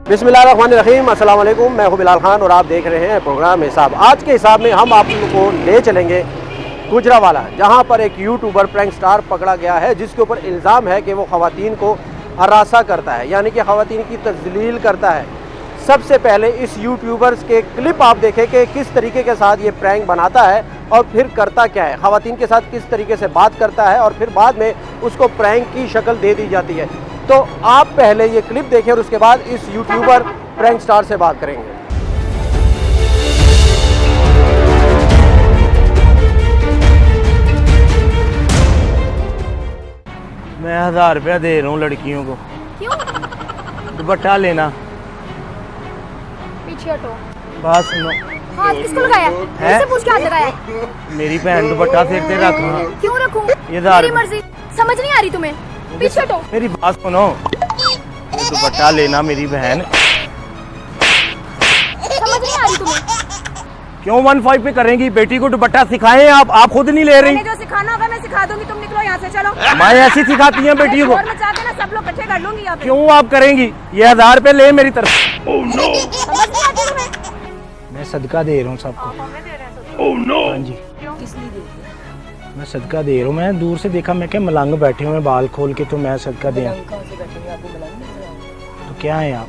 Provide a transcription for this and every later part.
बिस्मिल्लाहिर्रहमानिर्रहीम, अस्सलाम वालेकुम। मैं हूं बिलाल खान और आप देख रहे हैं प्रोग्राम हिसाब। आज के हिसाब में हम आप लोगों को ले चलेंगे गुजरावाला, जहां पर एक यूट्यूबर प्रैंक स्टार पकड़ा गया है जिसके ऊपर इल्ज़ाम है कि वो ख़वातीन को हरासा करता है, यानी कि ख़वातीन की तज़लील करता है। सबसे पहले इस यूट्यूबर्स के क्लिप आप देखें कि किस तरीके के साथ ये प्रैंक बनाता है और फिर करता क्या है, ख़वातीन के साथ किस तरीके से बात करता है और फिर बाद में उसको प्रैंक की शक्ल दे दी जाती है। तो आप पहले ये क्लिप देखें और उसके बाद इस यूट्यूबर प्रैंक स्टार से बात करेंगे। मैं 1000 रुपया दे रहा हूँ लड़कियों को। क्यों? दुपट्टा लेना। पीछे हटो। बात सुनो। हाथ किसको लगाया? किससे पूछ के हाथ लगाया? मेरी बहन दुपट्टा फेंकते रखना। क्यों रखूं? ये मेरी मर्जी। समझ नहीं आ रही तुम्हें? पीछे हटो। मेरी बात सुनो। दुपट्टा लेना मेरी बहन। समझ नहीं आ रही तुम्हें? क्यों 15 पे करेंगी? बेटी को दुपट्टा सिखाएं आप खुद नहीं ले रही। मैंने जो सिखाना होगा मैं सिखा दूंगी, तुम निकलो यहाँ से, चलो। मैं ऐसी सिखाती हैं बेटी को। और मचा के ना सब लोग इकट्ठे कर लूंगी यहाँ पे। क्यों आप करेंगी? ये 1000 रुपये ले मेरी तरफ। समझ नहीं आती तुम्हें? मैं सदका दे रहा हूँ सबको। हाँ जी, मैं सदका दे रहा हूँ। मैं दूर से देखा, मैं क्या मलंग बैठे हुए बाल खोल के, तो मैं सदका दे। तो क्या है आप?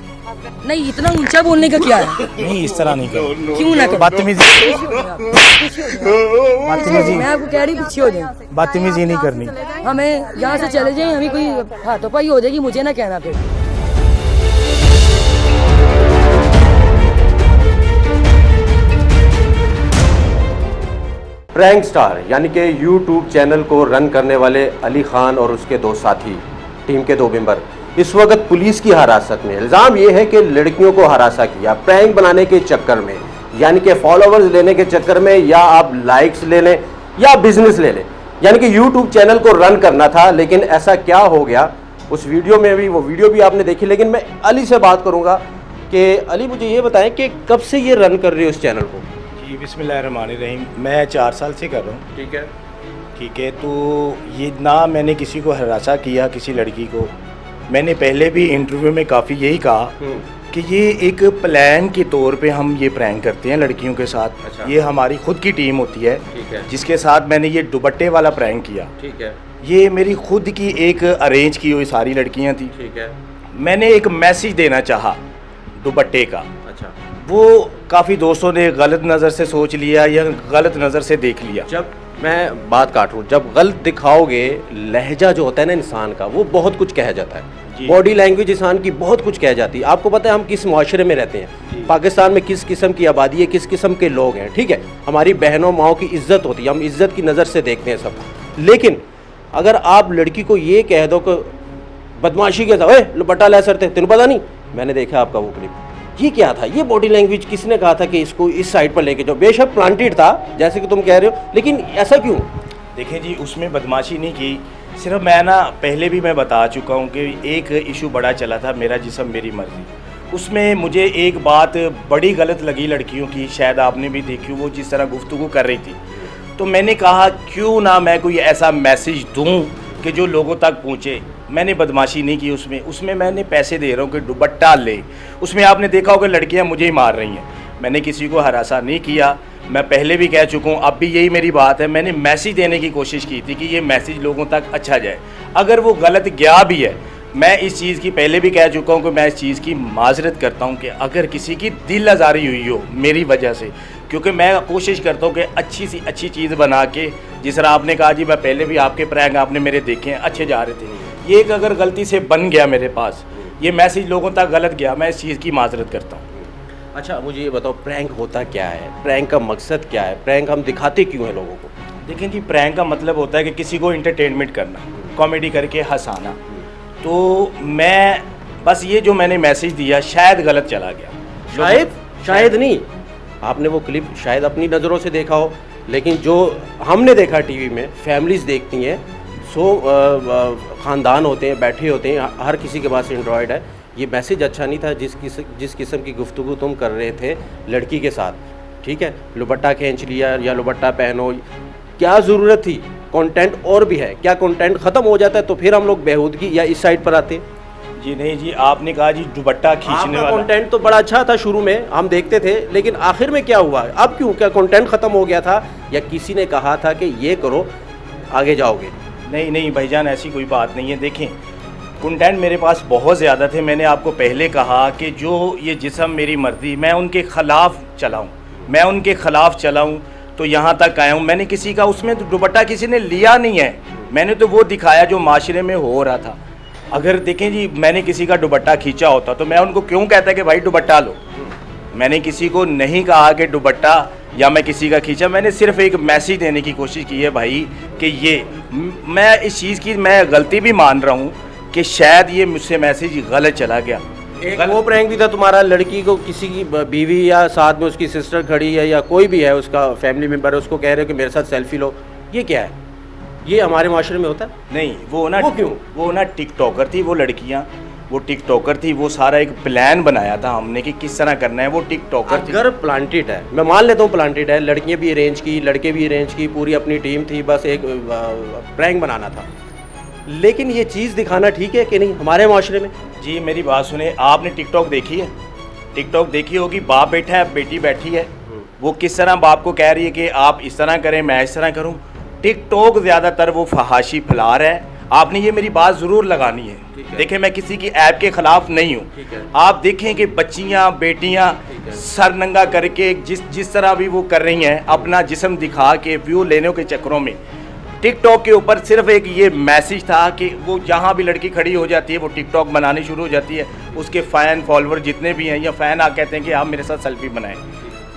नहीं, इतना ऊंचा बोलने का क्या है? नहीं, इस तरह नहीं करो। क्यों ना करो? बदतमीजी मैं आपको कह रही पीछे हो जाए। बदतमीजी नहीं करनी। हमें यहाँ से चले जाए, हमें कोई हाथोपाई हो जाएगी, मुझे ना कहना फिर। प्रैंक स्टार यानी कि यूट्यूब चैनल को रन करने वाले अली खान और उसके दो साथी, टीम के 2 मेंबर, इस वक्त पुलिस की हिरासत में। इल्ज़ाम ये है कि लड़कियों को हरासा किया प्रैंक बनाने के चक्कर में, यानी कि फॉलोअर्स लेने के चक्कर में, या आप लाइक्स ले लें या बिजनेस ले लें, यानी कि यूट्यूब चैनल को रन करना था। लेकिन ऐसा क्या हो गया उस वीडियो में, भी वो वीडियो भी आपने देखी। लेकिन मैं अली से बात करूँगा कि अली मुझे ये बताएं कि कब से ये रन कर रही हो इस चैनल को? जी, बिस्मिल्लाहिर्रहमानिर्रहीम। मैं 4 साल से कर रहा हूँ। ठीक है। ठीक है, तो ये ना मैंने किसी को हरासा किया, किसी लड़की को। मैंने पहले भी इंटरव्यू में काफ़ी यही कहा कि ये एक प्लान के तौर पे हम ये प्रैंक करते हैं लड़कियों के साथ। अच्छा। ये हमारी खुद की टीम होती है, ठीक है। जिसके साथ मैंने ये दुपट्टे वाला प्रैंक किया। ठीक है। ये मेरी खुद की एक अरेंज की हुई सारी लड़कियां थी। ठीक है। मैंने एक मैसेज देना चाहा दुपट्टे का। अच्छा। वो काफ़ी दोस्तों ने गलत नज़र से सोच लिया या गलत नज़र से देख लिया। जब मैं बात काट रहा हूँ, जब गलत दिखाओगे, लहजा जो होता है ना इंसान का, वो बहुत कुछ कह जाता है। बॉडी लैंग्वेज इंसान की बहुत कुछ कह जाती है। आपको पता है हम किस मुआशरे में रहते हैं, पाकिस्तान में किस किस्म की आबादी है, किस किस्म के लोग हैं। ठीक है, हमारी बहनों माओं की इज्जत होती है, हम इज्जत की नज़र से देखते हैं सब। लेकिन अगर आप लड़की को ये कह दो कि बदमाशी के साथ दुपट्टा ले सकते, तेन पता नहीं, मैंने देखा आपका वो क्लिप, ये क्या था? ये बॉडी लैंग्वेज किसने कहा था कि इसको इस साइड पर लेके जाओ? बेशक प्लांटेड था जैसे कि तुम कह रहे हो, लेकिन ऐसा क्यों? देखें जी, उसमें बदमाशी नहीं की। सिर्फ मैं ना पहले भी मैं बता चुका हूँ कि एक इशू बड़ा चला था, मेरा जिस्म मेरी मर्जी। उसमें मुझे एक बात बड़ी गलत लगी लड़कियों की, शायद आपने भी देखी, वो जिस तरह गुफ्तगू कर रही थी। तो मैंने कहा क्यों ना मैं कोई ऐसा मैसेज दूँ कि जो लोगों तक पहुँचे। मैंने बदमाशी नहीं की उसमें मैंने पैसे दे रहा हूँ कि दुपट्टा ले। उसमें आपने देखा होगा लड़कियाँ मुझे ही मार रही हैं। मैंने किसी को हरासा नहीं किया। मैं पहले भी कह चुका हूँ, अब भी यही मेरी बात है। मैंने मैसेज देने की कोशिश की थी कि ये मैसेज लोगों तक अच्छा जाए। अगर वो गलत गया भी है, मैं इस चीज़ की पहले भी कह चुका हूँ कि मैं इस चीज़ की माजरत करता हूँ कि अगर किसी की दिल आज़ारी हुई हो मेरी वजह से, क्योंकि मैं कोशिश करता हूँ कि अच्छी सी अच्छी चीज़ बना के, जिस तरह आपने कहा जी, मैं पहले भी आपके प्रैंक आपने मेरे देखे हैं, अच्छे जा रहे थे। ये एक अगर गलती से बन गया मेरे पास, ये मैसेज लोगों तक गलत गया, मैं इस चीज़ की माजरत करता हूँ। अच्छा, मुझे ये बताओ, प्रैंक होता क्या है? प्रैंक का मकसद क्या है? प्रैंक हम दिखाते क्यों हैं लोगों को? देखें जी, प्रैंक का मतलब होता है कि किसी को इंटरटेनमेंट करना, कॉमेडी करके हंसाना। तो मैं बस ये जो मैंने मैसेज दिया शायद गलत चला गया। शायद नहीं, आपने वो क्लिप शायद अपनी नज़रों से देखा हो, लेकिन जो हमने देखा टीवी में, फैमिलीज़ देखती हैं, ख़ानदान होते हैं, बैठे होते हैं, हर किसी के पास एंड्रॉयड है। ये मैसेज अच्छा नहीं था जिस किस्म की गुफ्तगू तुम कर रहे थे लड़की के साथ। ठीक है, दुपट्टा खींच लिया या दुपट्टा पहनो, क्या ज़रूरत थी? कंटेंट और भी है, क्या कंटेंट ख़त्म हो जाता है तो फिर हम लोग बेहूदगी या इस साइड पर आते हैं? जी नहीं जी, आपने कहा जी दुपट्टा खींचने आपका वाला। कंटेंट तो बड़ा अच्छा था, शुरू में हम देखते थे, लेकिन आखिर में क्या हुआ? अब क्यों? क्या कंटेंट खत्म हो गया था या किसी ने कहा था कि ये करो आगे जाओगे? नहीं नहीं भाईजान, ऐसी कोई बात नहीं है। देखें, कंटेंट मेरे पास बहुत ज़्यादा थे। मैंने आपको पहले कहा कि जो ये जिस्म मेरी मर्ज़ी, मैं उनके ख़िलाफ़ चलाऊँ, मैं उनके ख़िलाफ़ चलाऊँ तो यहाँ तक आया हूँ। मैंने किसी का उसमें दुपट्टा किसी ने लिया नहीं है, मैंने तो वो दिखाया जो माशरे में हो रहा था। अगर देखें जी, मैंने किसी का दुपट्टा खींचा होता तो मैं उनको क्यों कहता कि भाई दुपट्टा लो? मैंने किसी को नहीं कहा कि दुपट्टा या मैं किसी का खींचा, मैंने सिर्फ एक मैसेज देने की कोशिश की है भाई कि ये मैं इस चीज़ की मैं गलती भी मान रहा हूँ कि शायद ये मुझसे मैसेज गलत चला गया। एक वो प्रैंक भी था तुम्हारा, लड़की को किसी की बीवी या साथ में उसकी सिस्टर खड़ी है या कोई भी है उसका फैमिली मेम्बर है, उसको कह रहे हो कि मेरे साथ सेल्फी लो। ये क्या है? ये हमारे माशरे में होता है? नहीं, वो ना वो क्यों? वो ना टिकटॉकर थी वो लड़कियाँ, वो टिकटॉकर थी। वो सारा एक प्लान बनाया था हमने कि किस तरह करना है। वो टिकटॉकर थी। अगर प्लांटेड है, मैं मान लेता हूँ प्लांटेड है, लड़कियाँ भी अरेंज की, लड़के भी अरेंज की, पूरी अपनी टीम थी, बस एक प्रैंक बनाना था, लेकिन ये चीज़ दिखाना ठीक है कि नहीं हमारे माशरे में? जी मेरी बात सुने, आपने टिकटॉक देखी है? टिकटॉक देखी होगी, बाप बैठा है, बेटी बैठी है, वो किस तरह बाप को कह रही है कि आप इस तरह करें, मैं इस तरह करूं। टिकटॉक ज़्यादातर वो फहाशी फैला रहा है। आपने ये मेरी बात ज़रूर लगानी है। देखें, मैं किसी की ऐप के ख़िलाफ़ नहीं हूँ। आप देखें कि बच्चियाँ बेटियाँ सर नंगा करके जिस तरह भी वो कर रही हैं, अपना जिस्म दिखा के व्यू लेने के चक्करों में, टिकटॉक के ऊपर सिर्फ एक ये मैसेज था कि वो जहाँ भी लड़की खड़ी हो जाती है वो टिकटॉक बनानी शुरू हो जाती है। उसके फ़ैन फॉलोअर जितने भी हैं या फ़ैन आ कहते हैं कि आप मेरे साथ सेल्फी बनाएं,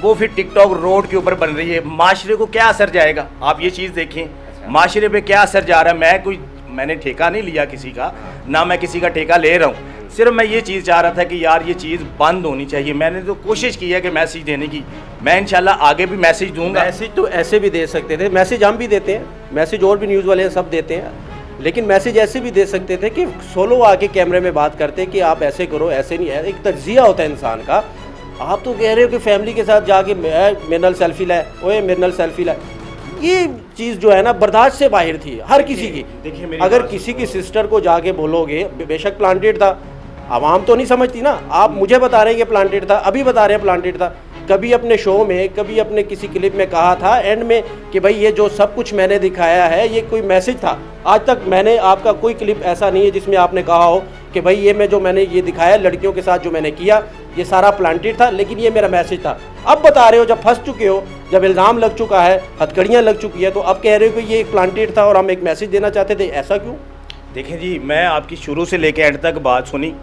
वो फिर टिकटॉक रोड के ऊपर बन रही है। माशरे को क्या असर जाएगा? आप ये चीज़ देखें, माशरे पे क्या असर जा रहा है। मैंने ठेका नहीं लिया किसी का, ना मैं किसी का ठेका ले रहा हूँ। सिर्फ मैं ये चीज़ चाह रहा था कि यार ये चीज़ बंद होनी चाहिए। मैंने तो कोशिश की है कि मैसेज देने की, मैं इंशाल्लाह आगे भी मैसेज दूंगा। मैसेज तो ऐसे भी दे सकते थे, मैसेज हम भी देते हैं, मैसेज और भी न्यूज़ वाले सब देते हैं, लेकिन मैसेज ऐसे भी दे सकते थे कि सोलो आके कैमरे में बात करते कि आप ऐसे करो, ऐसे नहीं है। एक तज्जिया होता है इंसान का। आप तो कह रहे हो कि फैमिली के साथ जाके मेरे नाल सेल्फी लाए, ओए मेरे नाल सेल्फी लाए। ये चीज़ जो है ना बर्दाश्त से बाहर थी हर किसी की। देखिए, अगर किसी की सिस्टर को जाके बोलोगे, बेशक प्लांटेड था, आवाम तो नहीं समझती ना। आप मुझे बता रहे हैं कि प्लांटेड था, अभी बता रहे हैं प्लांटेड था। कभी अपने शो में, कभी अपने किसी क्लिप में कहा था एंड में कि भाई ये जो सब कुछ मैंने दिखाया है ये कोई मैसेज था। आज तक मैंने आपका कोई क्लिप ऐसा नहीं है जिसमें आपने कहा हो कि भाई ये मैंने ये दिखाया लड़कियों के साथ जो मैंने किया ये सारा प्लांटेड था, लेकिन ये मेरा मैसेज था। अब बता रहे हो, जब फंस चुके हो, जब इल्ज़ाम लग चुका है, हथकड़ियाँ लग चुकी है, तो अब कह रहे हो कि ये एक प्लांटेड था और हम एक मैसेज देना चाहते थे। ऐसा क्यों? देखें जी, मैं आपकी शुरू से लेकर एंड तक बात सुनी।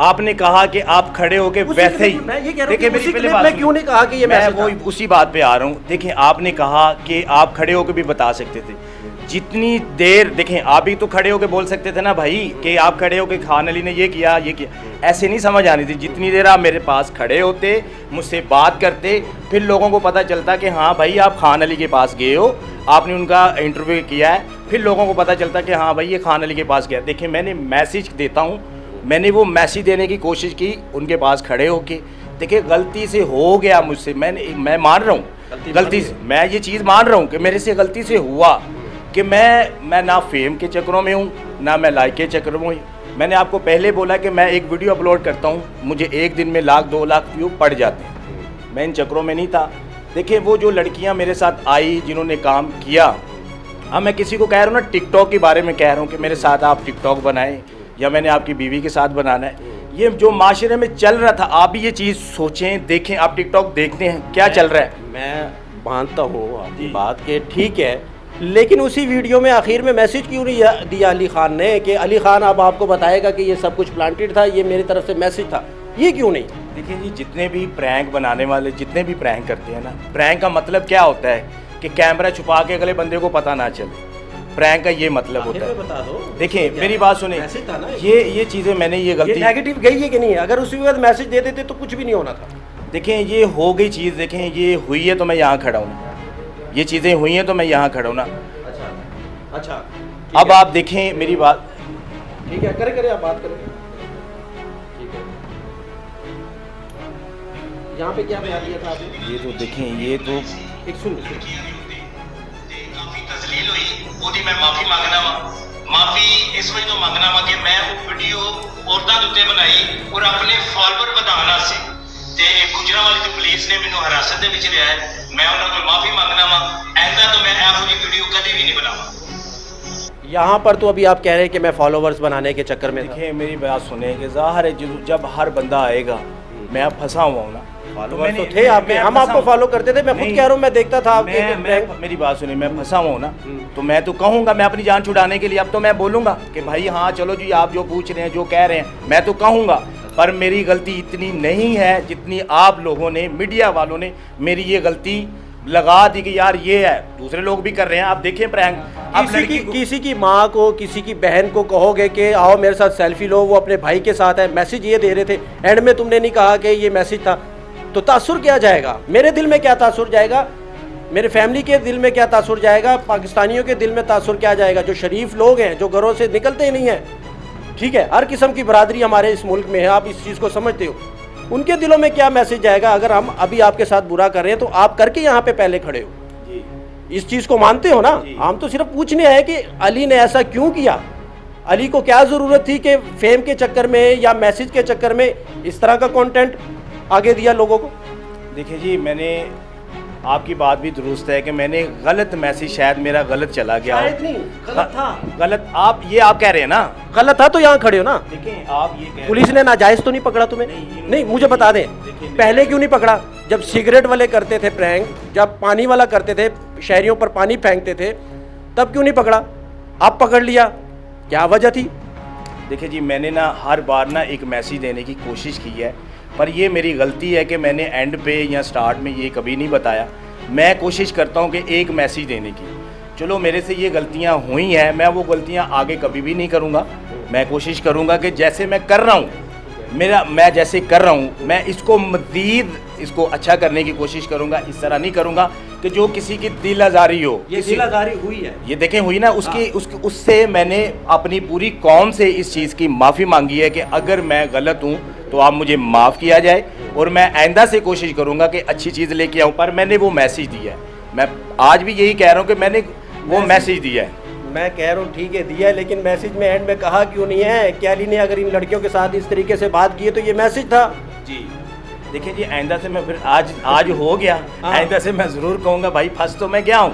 आपने कहा कि आप खड़े होके वैसे ही, मैं ये कह रहा हूं देखिए कि मेरी उसी पहले क्लिप बात में सुनिए। क्यों नहीं कहा कि ये मैं मैसेज वो था? उसी बात पे आ रहा हूँ। देखिए, आपने कहा कि आप खड़े होके भी बता सकते थे। जितनी देर, देखें आप भी तो खड़े होके बोल सकते थे ना भाई कि आप खड़े होके खान अली ने ये किया ये किया, ऐसे नहीं समझ आनी थी। जितनी देर आप मेरे पास खड़े होते, मुझसे बात करते, फिर लोगों को पता चलता कि हाँ भाई आप खान अली के पास गए हो, आपने उनका इंटरव्यू किया है, फिर लोगों को पता चलता कि हाँ भाई ये खान अली के पास गया। देखिए, मैंने मैसेज देता हूँ, मैंने वो मैसेज देने की कोशिश की उनके पास खड़े होके। देखिए, गलती से हो गया मुझसे, मैं मान रहा हूँ गलती से, मैं ये चीज़ मान रहा हूँ कि मेरे से गलती से हुआ कि मैं ना फेम के चक्करों में हूँ, ना मैं लाइक के चक्करों में हूँ। मैंने आपको पहले बोला कि मैं एक वीडियो अपलोड करता हूँ, मुझे एक दिन में 1-2 लाख व्यू पड़ जाते हैं। मैं इन चक्करों में नहीं था। देखिए, वो जो लड़कियाँ मेरे साथ आई जिन्होंने काम किया, हाँ मैं किसी को कह रहा हूँ ना, टिकटॉक के बारे में कह रहा हूँ कि मेरे साथ आप टिकटॉक बनाएं या मैंने आपकी बीवी के साथ बनाना है। ये जो माशरे में चल रहा था, आप भी ये चीज़ सोचें, देखें। आप टिकटॉक देखते हैं क्या चल रहा है? मैं मानता हूँ आपकी बात के, ठीक है, लेकिन उसी वीडियो में आखिर में मैसेज क्यों नहीं दिया अली खान ने कि अली खान अब आपको बताएगा कि ये सब कुछ प्लांटेड था, ये मेरी तरफ से मैसेज था? ये क्यों नहीं? देखिए जी, जितने भी प्रैंक बनाने वाले, जितने भी प्रैंक करते हैं ना, प्रैंक का मतलब क्या होता है कि कैमरा छुपा के अगले बंदे को पता ना चले। प्रैंक का ये मतलब होता है। बता दो। देखिए मेरी बात सुने, मैसेज था ना ये चीज़ें मैंने ये गलती, नेगेटिव गई है कि नहीं? अगर उसी वक्त मैसेज दे देते तो कुछ भी नहीं होना था। देखें ये हो गई चीज़, देखें ये हुई है तो मैं यहाँ खड़ा हूँ, ये चीज़ें हुई हैं तो मैं यहाँ खड़ा हूँ ना। अच्छा, अब आप देखें मेरी बात, ठीक है, करें आप बात करें। ठीक है, यहाँ पे क्या बयान दिया था आपने? ये तो देखें, ये तो एक सुन मैं माफी मांगना वा, माफी माफी इस वजह तो मंगना वा कि मैं वो वीडियो औरतां दे उत्ते बनाई और अपने फॉलोअर ਵਧਾਉਣਾ ਸੀ ਤੇ ਗੁਜਰਾਂਵਾਲੇ ਦੀ ਪੁਲਿਸ ਨੇ ਮੈਨੂੰ ਹਿਰਾਸਤ ਦੇ ਵਿੱਚ ਲਿਆ ਹੈ मैं ਉਹਨਾਂ ਕੋਲ ਮਾਫੀ ਮੰਗਣਾ ਵਾ ਐਂਦਾ तो मैं ਇਹੋ ਜਿਹੀ ਵੀਡੀਓ ਕਦੀ ਵੀ ਨਹੀਂ ਬਣਾਵਾਂ यहाँ पर तो अभी आप कह रहे हैं कि मैं फॉलोवर्स बनाने के चक्कर में था। देखिए मेरी बात सुने कि ज़ाहिर है जब हर बंदा आएगा मैं अब फंसा हुआ हूँ ना। फॉलोवर्स तो थे आप में, हम आपको फॉलो करते थे, मैं खुद कह रहा हूँ, मैं देखता था आपके। मेरी बात सुनिए, मैं फंसा हुआ हूँ ना, तो मैं तो कहूँगा, मैं अपनी जान छुड़ाने के लिए अब तो मैं बोलूँगा कि भाई हाँ चलो जी आप जो पूछ रहे हैं जो कह रहे हैं मैं तो कहूँगा, पर मेरी गलती इतनी नहीं है जितनी आप लोगों ने मीडिया वालों ने मेरी ये गलती लगा दी कि यार ये है, दूसरे लोग भी कर रहे हैं। आप देखें प्रैंक, आप किसी की माँ को किसी की बहन को कहोगे कि आओ मेरे साथ सेल्फी लो, वो अपने भाई के साथ है, मैसेज ये दे रहे थे, एंड में तुमने नहीं कहा कि ये मैसेज था, तो तासुर क्या जाएगा? मेरे दिल में क्या तासुर जाएगा? मेरे फैमिली के दिल में क्या तासुर जाएगा? पाकिस्तानियों के दिल में तासुर क्या जाएगा? जो शरीफ लोग हैं, जो घरों से निकलते ही नहीं हैं, ठीक है, हर किस्म की बरादरी हमारे इस मुल्क में है, आप इस चीज़ को समझते हो, उनके दिलों में क्या मैसेज जाएगा? अगर हम अभी आपके साथ बुरा कर रहे हैं तो आप करके यहाँ पे पहले खड़े हो जी। इस चीज़ को मानते हो ना? हम तो सिर्फ पूछने आए कि अली ने ऐसा क्यों किया, अली को क्या ज़रूरत थी कि फेम के चक्कर में या मैसेज के चक्कर में इस तरह का कंटेंट आगे दिया लोगों को? देखिए जी, मैंने आपकी बात भी दुरुस्त है कि मैंने गलत मैसेज, शायद मेरा गलत चला गया हो। नहीं, गलत था। गलत आप कह रहे हैं ना? गलत था तो यहाँ खड़े हो ना? देखिए आप ये कह पुलिस ने नाजायज तो नहीं पकड़ा तुम्हें? नहीं मुझे बता दें, पहले क्यों नहीं पकड़ा? जब सिगरेट वाले करते थे प्रैंक, जब पानी वाला करते थे, शहरियों पर पानी फेंकते थे, तब क्यों नहीं पकड़ा? आप पकड़ लिया, क्या वजह थी? देखिए जी, मैंने ना हर बार ना एक मैसेज देने की कोशिश की है, पर ये मेरी गलती है कि मैंने एंड पे या स्टार्ट में ये कभी नहीं बताया। मैं कोशिश करता हूँ कि एक मैसेज देने की, चलो मेरे से ये गलतियाँ हुई हैं, मैं वो गलतियाँ आगे कभी भी नहीं करूँगा। मैं कोशिश करूँगा कि जैसे मैं कर रहा हूँ, मैं जैसे कर रहा हूँ, मैं इसको मज़ीद इसको अच्छा करने की कोशिश करूँगा। इस तरह नहीं करूँगा कि जो किसी की दिल आज़ारी हो। ये दिल आज़ारी हुई है, ये देखें हुई ना, उससे मैंने अपनी पूरी कौम से इस चीज़ की माफ़ी मांगी है कि अगर मैं गलत हूँ तो आप मुझे माफ़ किया जाए, और मैं आइंदा से कोशिश करूँगा कि अच्छी चीज़ लेके आऊँ। पर मैंने वो मैसेज दिया है, मैं आज भी यही कह रहा हूँ कि मैंने वो मैसेज दिया है। मैं कह रहा हूँ ठीक है दिया है, लेकिन मैसेज में एंड में कहा क्यों नहीं है कि अली ने अगर इन लड़कियों के साथ इस तरीके से बात की है तो ये मैसेज था जी। देखिए जी, आइंदा से मैं फिर आज हो गया, आइंदा से मैं ज़रूर कहूँगा भाई फंस तो मैं गया हूँ,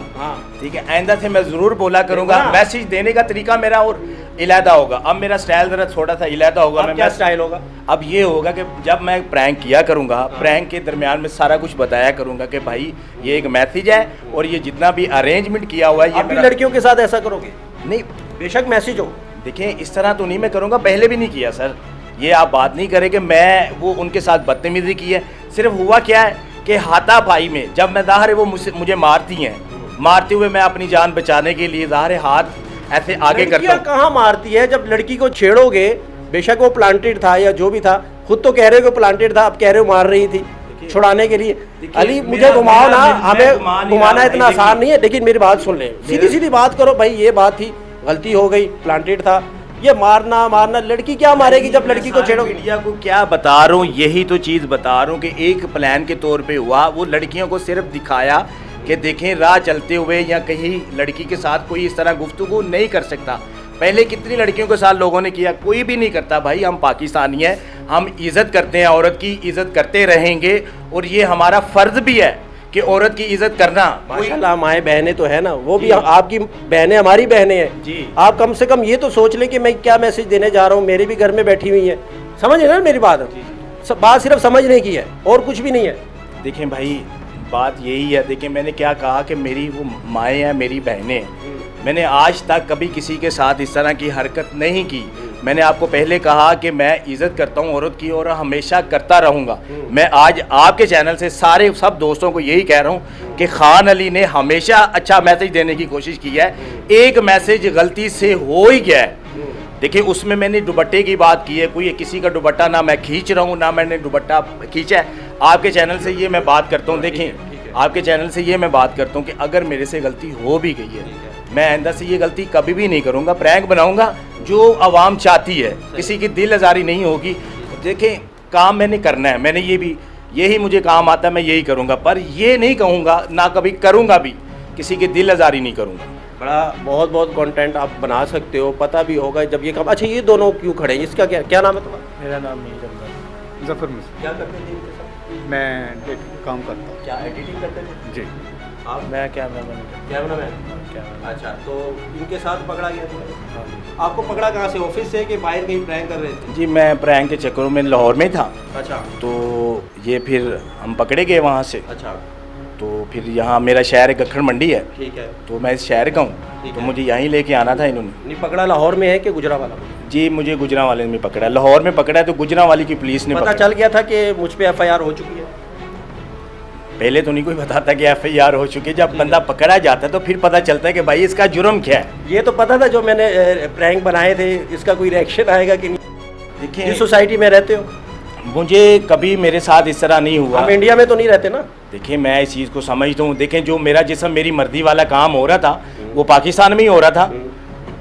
ठीक है, आइंदा से मैं ज़रूर बोला करूँगा। मैसेज देने का तरीका मेरा और इलादा होगा। अब मेरा स्टाइल ज़रा थोड़ा सा इलादा होगा। मैं क्या स्टाइल होगा? अब ये होगा कि जब मैं प्रैंक किया करूँगा, प्रैंक के दरमियान में सारा कुछ बताया करूँगा कि भाई ये एक मैसेज है और ये जितना भी अरेंजमेंट किया हुआ है ये मेरा... लड़कियों के साथ ऐसा करोगे? नहीं, बेशक मैसेज हो। देखिए इस तरह तो नहीं मैं करूँगा, पहले भी नहीं किया सर। ये आप बात नहीं करें कि मैं वो उनके साथ बदतमीजी की है। सिर्फ हुआ क्या है कि हाथापाई में जब मैं ज़ाहिर है वो मुझे मारती हैं, मारते हुए मैं अपनी जान बचाने के लिए ज़ाहिर है हाथ ऐसे आगे करता हूँ। कहाँ मारती है? जब लड़की को छेड़ोगे, बेशक वो प्लांटेड था या जो भी था, खुद तो कह रहे हो कि प्लांटेड था, अब कह रहे हो मार रही थी छुड़ाने के लिए। अली मुझे घुमाओ ना, हमें घुमाना इतना आसान नहीं है। लेकिन मेरी बात सुन ले, सीधी सीधी बात करो भाई, ये बात थी, गलती हो गई, प्लांटेड था, ये मारना लड़की क्या मारेगी जब लड़की को छेड़ोगे? मीडिया को क्या बता रहा हूँ, यही तो चीज़ बता रहा हूँ कि एक प्लान के तौर पे हुआ। वो लड़कियों को सिर्फ दिखाया कि देखें राह चलते हुए या कहीं लड़की के साथ कोई इस तरह गुफ्तगू नहीं कर सकता। पहले कितनी लड़कियों के साथ लोगों ने किया, कोई भी नहीं करता भाई। हम पाकिस्तानी हैं, हम इज़्ज़त करते हैं, औरत की इज़्ज़त करते रहेंगे, और ये हमारा फ़र्ज़ भी है कि औरत की इज्जत करना। माशाल्लाह माएँ बहनें तो है ना, वो भी आपकी बहनें हमारी बहनें हैं जी। आप कम से कम ये तो सोच लें कि मैं क्या मैसेज देने जा रहा हूँ, मेरे भी घर में बैठी हुई है। समझ ना मेरी बात? बात सिर्फ समझने की है और कुछ भी नहीं है। देखें भाई बात यही है, देखिए मैंने क्या कहा कि मेरी वो माएँ हैं, मेरी बहनें हैं। मैंने आज तक कभी किसी के साथ इस तरह की हरकत नहीं की। मैंने आपको पहले कहा कि मैं इज़्ज़त करता हूँ औरत की और हमेशा करता रहूँगा। मैं आज आपके चैनल से सारे सब दोस्तों को यही कह रहा हूँ कि खान अली ने हमेशा अच्छा मैसेज देने की कोशिश की है। एक मैसेज गलती से हो ही गया है। देखिए उसमें मैंने दुपट्टे की बात की है, कोई किसी का दुपट्टा ना मैं खींच रहा हूँ ना मैंने दुपट्टा खींचा है। आपके चैनल से ये मैं बात करता हूँ, देखें आपके चैनल से ये मैं बात करता हूँ कि अगर मेरे से गलती हो भी गई है, मैं आइंदा से ये गलती कभी भी नहीं करूँगा। प्रैंक बनाऊँगा जो आवाम चाहती है, किसी की दिल आज़ारी नहीं होगी। देखें काम मैंने करना है, मैंने यही मुझे काम आता है, मैं यही करूँगा। पर ये नहीं कहूँगा, ना कभी करूँगा भी, किसी की दिल आज़ारी नहीं करूँगा। बड़ा बहुत बहुत कंटेंट आप बना सकते हो, पता भी होगा जब ये काम। अच्छा, ये दोनों क्यों खड़े हैं, इसका क्या क्या नाम है तुम्हारा? मेरा नाम नहीं जमदा जफर मुझसे। क्या करते थे इनके साथ? मैं काम करता हूँ। क्या एडिटिंग करते थे? जी। आप मैं कैमरामैन हूँ। कैमरामैन। अच्छा, तो इनके साथ पकड़ा गया तुम्हें? हाँ जी। आपको पकड़ा कहाँ से, ऑफिस से कि बाहर कहीं प्रैंक कर रहे थे? जी मैं प्रैंक के चक्करों में लाहौर में था, अच्छा तो ये फिर हम पकड़े गए वहाँ से। अच्छा, तो फिर यहाँ मेरा शहर गखड़ मंडी है, ठीक है। तो मैं इस शहर का हूँ, ठीक तो है। मुझे यहीं लेके आना था इन्होंने। नहीं पकड़ा लाहौर में है कि गुजरावाला में? जी मुझे गुजरांवाले में पकड़ा, लाहौर में पकड़ा है तो गुजरांवाली की पुलिस ने पता पकड़ा। चल गया था कि मुझ पे एफआईआर हो चुकी है? पहले तो नहीं कोई बताता कि एफआईआर हो चुकी है, जब बंदा पकड़ा जाता है तो फिर पता चलता है कि भाई इसका जुर्म क्या है। ये तो पता था जो मैंने प्रैंक बनाए थे, इसका कोई रिएक्शन आएगा कि नहीं? देखिए जिस सोसाइटी में रहते हो, मुझे कभी मेरे साथ इस तरह नहीं हुआ। हम इंडिया में तो नहीं रहते ना? देखिए मैं इस चीज़ को समझता हूँ। देखें जो मेरा जिसम मेरी मर्जी वाला काम हो रहा था वो पाकिस्तान में ही हो रहा था,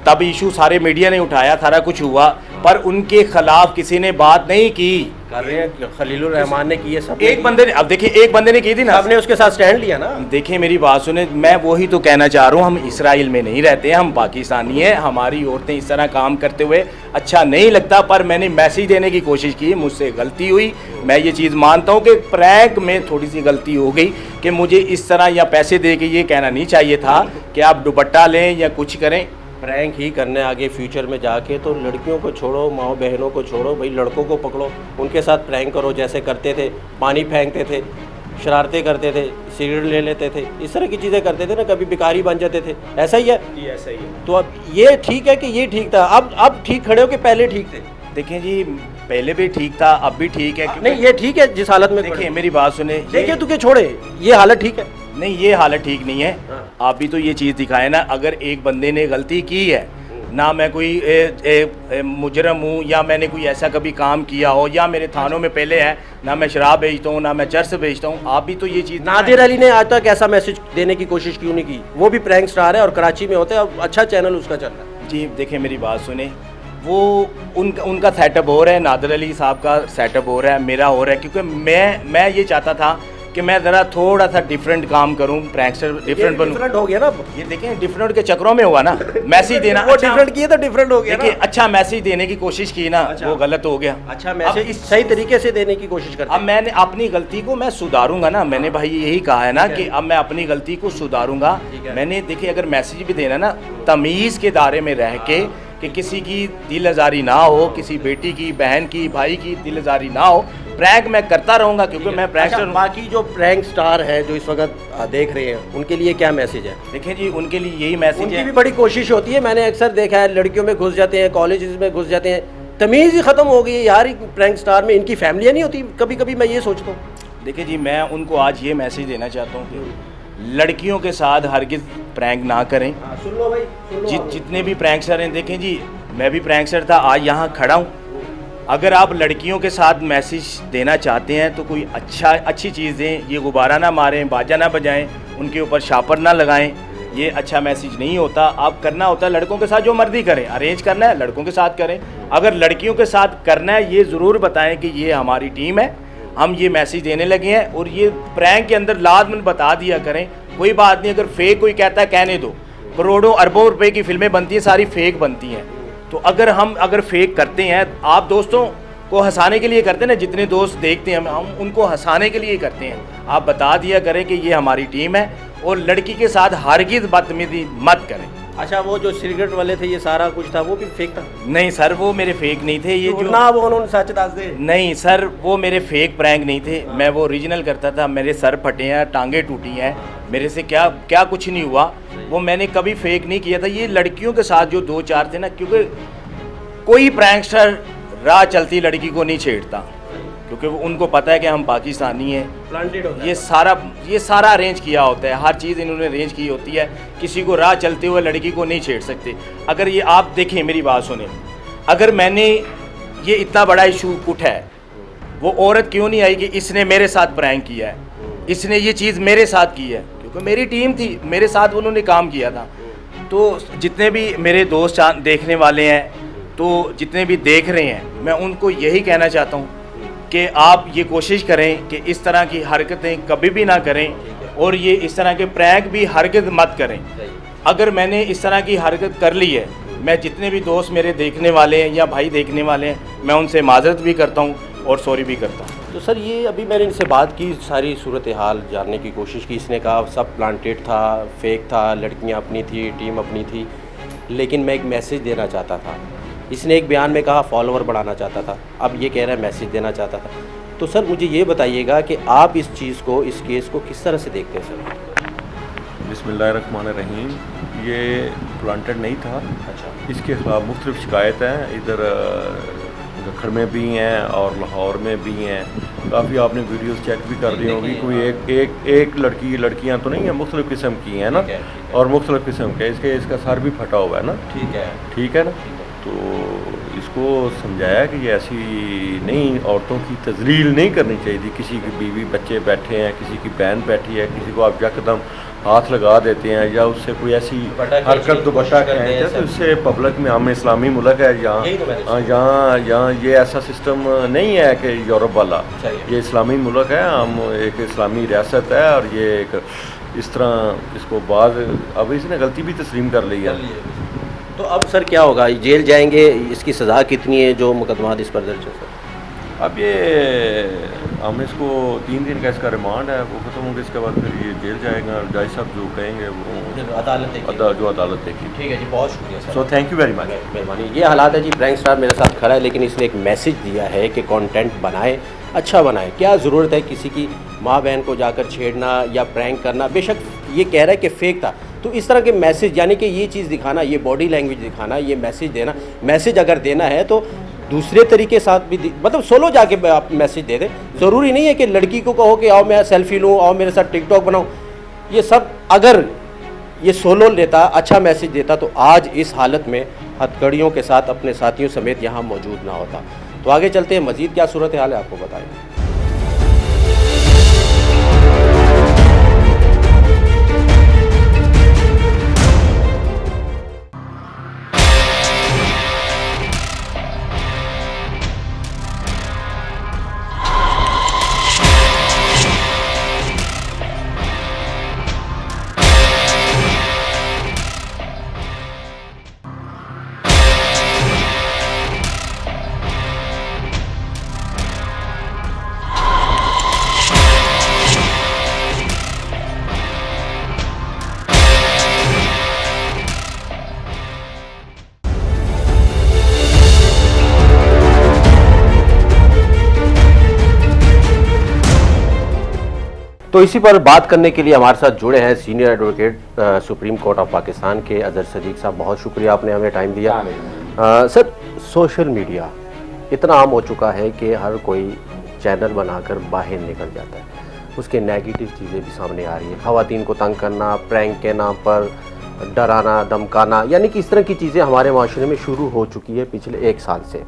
तब इशू सारे मीडिया ने उठाया, सारा कुछ हुआ, पर उनके खिलाफ किसी ने बात नहीं की। कर रहे हैं, खलीलुर रहमान ने की है, सब एक बंदे ने, अब देखिए एक बंदे ने की थी ना, सबने उसके साथ स्टैंड लिया ना। देखिए मेरी बात सुने, मैं वही तो कहना चाह रहा हूँ, हम इसराइल में नहीं रहते हैं, हम पाकिस्तानी हैं। हमारी औरतें इस तरह काम करते हुए अच्छा नहीं लगता, पर मैंने मैसेज देने की कोशिश की, मुझसे गलती हुई। मैं ये चीज़ मानता हूँ कि प्रैंक में थोड़ी सी गलती हो गई कि मुझे इस तरह या पैसे दे के ये कहना नहीं चाहिए था कि आप दुपट्टा लें या कुछ करें। प्रैंक ही करने आगे फ्यूचर में जाके तो लड़कियों को छोड़ो, माँ बहनों को छोड़ो, भाई लड़कों को पकड़ो, उनके साथ प्रैंक करो जैसे करते थे, पानी फेंकते थे, शरारतें करते थे, सिगरेट ले लेते थे, इस तरह की चीज़ें करते थे ना, कभी भिखारी बन जाते थे। ऐसा ही है जी ऐसा ही है। तो अब ये ठीक है कि ये ठीक था? अब ठीक खड़े हो कि पहले ठीक थे? देखें जी पहले भी ठीक था, अब भी ठीक है। क्योंकि नहीं ये ठीक है जिस हालत में देखिए मेरी बात सुने, देखिए तू के छोड़े, ये हालत ठीक है? नहीं ये हालत ठीक नहीं है। हाँ। आप भी तो ये चीज़ दिखाए ना, अगर एक बंदे ने गलती की है ना, मैं कोई मुजरम हूँ या मैंने कोई ऐसा कभी काम किया हो या मेरे थानों में पहले है ना, मैं शराब बेचता हूँ ना मैं चर्स बेचता हूँ, आप भी तो ये चीज़ नादिर अली ने आज तक ऐसा मैसेज देने की कोशिश क्यों नहीं की? वो भी प्रैंक स्टार है और कराची में होता है, और अच्छा चैनल उसका चल रहा है। जी देखिए मेरी बात सुने, वो उनका सेटअप हो रहा है, नादिर अली साहब का सेटअप हो रहा है, मेरा हो रहा है, क्योंकि मैं ये चाहता था कि मैं ज़रा थोड़ा सा डिफरेंट काम करूं, प्रैंकस्टर डिफरेंट बनूं। डिफरेंट हो गया ना? ये देखें डिफरेंट के चक्रों में हुआ ना, मैसेज देना वो डिफरेंट किए तो डिफरेंट हो गया देखिए ना? अच्छा मैसेज देने की कोशिश की ना, अच्छा। वो गलत हो गया। अच्छा अब मैसेज इस सही तरीके से देने की कोशिश करते अब मैंने अपनी गलती को मैं सुधारूंगा ना, मैंने भाई यही कहा है ना कि अब मैं अपनी गलती को सुधारूंगा। ठीक है। मैंने देखिए अगर मैसेज भी देना ना, तमीज़ के दायरे में रह के, कि किसी की दिल आज़ारी ना हो, किसी बेटी की, बहन की, भाई की दिल आज़ारी ना हो, प्रैंक मैं करता रहूँगा क्योंकि मैं प्रैंकस्टर हूँ। बाकी जो प्रैंक स्टार है जो इस वक्त देख रहे हैं, उनके लिए क्या मैसेज है? देखें जी उनके लिए यही मैसेज उनकी भी है। बड़ी कोशिश होती है, मैंने अक्सर देखा है, लड़कियों में घुस जाते हैं, कॉलेजेस में घुस जाते हैं, तमीज़ ही ख़त्म हो गई है यार। प्रैंक स्टार में इनकी फैमिलियाँ नहीं होती? कभी कभी मैं ये सोचता हूँ। देखिए जी मैं उनको आज ये मैसेज देना चाहता हूँ कि लड़कियों के साथ हरगिज़ प्रैंक ना करें। सुन लो भाई, सुन लो। जितने भी प्रैंकस्टर हैं, देखें जी मैं भी प्रैंकस्टर था, आज यहाँ खड़ा हूँ। अगर आप लड़कियों के साथ मैसेज देना चाहते हैं तो कोई अच्छी चीज़ दें, ये गुब्बारा ना मारें, बाजा ना बजाएं, उनके ऊपर शापर ना लगाएं, ये अच्छा मैसेज नहीं होता। आप करना होता है लड़कों के साथ जो मर्जी करें, अरेंज करना है लड़कों के साथ करें, अगर लड़कियों के साथ करना है ये ज़रूर बताएं कि ये हमारी टीम है, हम ये मैसेज देने लगे हैं, और ये प्रैंक के अंदर लाजमन बता दिया करें। कोई बात नहीं, अगर फेक कोई कहता है कहने दो, करोड़ों अरबों रुपए की फिल्में बनती हैं, सारी फेक बनती हैं। तो अगर फेक करते हैं, आप दोस्तों को हंसाने के लिए करते हैं ना, जितने दोस्त देखते हैं हम उनको हंसाने के लिए करते हैं। आप बता दिया करें कि ये हमारी टीम है, और लड़की के साथ हरगिज़ बदतमीजी मत करें। अच्छा वो जो सिगरेट वाले थे, ये सारा कुछ था, वो भी फेक था? नहीं सर वो मेरे फेक नहीं थे, ये जो ना वो उन्होंने सच दस दे। नहीं सर वो मेरे फेक प्रैंक नहीं थे, मैं वो ओरिजिनल करता था। मेरे सर फटे हैं, टांगे टूटी हैं, मेरे से क्या क्या कुछ नहीं हुआ, वो मैंने कभी फेक नहीं किया था। ये लड़कियों के साथ जो 2-4 थे ना, क्योंकि कोई प्रैंकस्टर राह चलती लड़की को नहीं छेड़ता, क्योंकि वो उनको पता है कि हम पाकिस्तानी हैं। प्लांटेड होता है। ये सारा अरेंज किया होता है, हर चीज़ इन्होंने अरेंज की होती है। किसी को राह चलते हुए लड़की को नहीं छेड़ सकते। अगर ये आप देखें मेरी बात सुने, अगर मैंने ये इतना बड़ा इशू उठा है, वो औरत क्यों नहीं आई कि इसने मेरे साथ प्रैंक किया है, इसने ये चीज़ मेरे साथ की है, क्योंकि मेरी टीम थी, मेरे साथ उन्होंने काम किया था। तो जितने भी मेरे दोस्त देखने वाले हैं, तो जितने भी देख रहे हैं, मैं उनको यही कहना चाहता हूँ कि आप ये कोशिश करें कि इस तरह की हरकतें कभी भी ना करें, और ये इस तरह के प्रैंक भी हरगिज़ मत करें। अगर मैंने इस तरह की हरकत कर ली है, मैं जितने भी दोस्त मेरे देखने वाले हैं या भाई देखने वाले हैं, मैं उनसे माजरत भी करता हूँ और सॉरी भी करता हूँ। तो सर ये अभी मैंने इनसे बात की, सारी सूरत हाल जानने की कोशिश की। इसने कहा सब प्लांटेड था, फेक था, लड़कियां अपनी थी, टीम अपनी थी, लेकिन मैं एक मैसेज देना चाहता था। इसने एक बयान में कहा फॉलोवर बढ़ाना चाहता था, अब ये कह रहा है मैसेज देना चाहता था। तो सर मुझे ये बताइएगा कि आप इस चीज़ को, इस केस को किस तरह से देखते हैं सर? बिस्मिल्लाहिर्रहमानिर्रहीम। ये प्लांटेड नहीं था। अच्छा, इसके खिलाफ मुख्तलिफ शिकायत हैं, इधर गखड़ में भी हैं और लाहौर में भी हैं। काफ़ी आपने वीडियोस चेक भी कर ली होंगी। कोई एक लड़कियां तो नहीं है, मुख्तलिफ किस्म की हैं ना, और मुख्तलिफ किस्म के इसका सर भी फटा हुआ है ना। ठीक है ना। तो इसको समझाया कि ये ऐसी नहीं, औरतों की तजलील नहीं करनी चाहिए थी। किसी की बीवी बच्चे बैठे हैं, किसी की बहन बैठी है, किसी को आप यकदम हाथ लगा देते हैं या उससे कोई ऐसी हरकत दुपट्टा खींचते हैं, तो इससे पब्लिक में, हम इस्लामी मुल्क है यहाँ ये ऐसा सिस्टम नहीं है कि यूरोप वाला। ये इस्लामी मुल्क है, हम एक इस्लामी रियासत है, और ये एक इस तरह इसको बाद अब इसने गलती भी तस्लीम कर ली है। तो अब सर क्या होगा, जेल जाएंगे? इसकी सज़ा कितनी है जो मुकदमा इस पर दर्ज है सर? अब ये हमने इसको 3 दिन का इसका रिमांड है, वो खत्म होगा, इसके बाद फिर ये जेल जाएगा। जज साहब जो कहेंगे वो अदालत देगी। ठीक है जी, बहुत शुक्रिया sir. So thank you very much. मेहरबानी। ये हालात है जी, प्रैंक स्टार मेरे साथ खड़ा है, लेकिन इसने एक मैसेज दिया है कि कंटेंट बनाए, अच्छा बनाए। क्या ज़रूरत है किसी की माँ बहन को जाकर छेड़ना या प्रैंक करना? बेशक ये कह रहा है कि फेक था, तो इस तरह के मैसेज, यानी कि ये चीज़ दिखाना, ये बॉडी लैंग्वेज दिखाना, ये मैसेज देना, मैसेज अगर देना है तो दूसरे तरीके साथ भी मतलब सोलो जाके आप मैसेज दे दें। ज़रूरी नहीं है कि लड़की को कहो कि आओ मैं सेल्फी लूँ, आओ मेरे साथ टिकटॉक बनाऊँ। ये सब अगर ये सोलो लेता, अच्छा मैसेज देता, तो आज इस हालत में हथकड़ियों के साथ अपने साथियों समेत यहाँ मौजूद ना होता। तो आगे चलते हैं, मज़ीद क्या सूरत हाल है आपको बताएँ। तो इसी पर बात करने के लिए हमारे साथ जुड़े हैं senior advocate supreme court of Pakistan के अजहर सदीक साहब। बहुत शुक्रिया, आपने हमें टाइम दिया। सर, सोशल मीडिया इतना आम हो चुका है कि हर कोई चैनल बनाकर बाहर निकल जाता है, उसके नेगेटिव चीज़ें भी सामने आ रही है। ख़वातीन को तंग करना, प्रैंक के नाम पर डराना, धमकाना, यानी कि इस तरह की चीज़ें हमारे माशरे में शुरू हो चुकी है पिछले 1 साल से।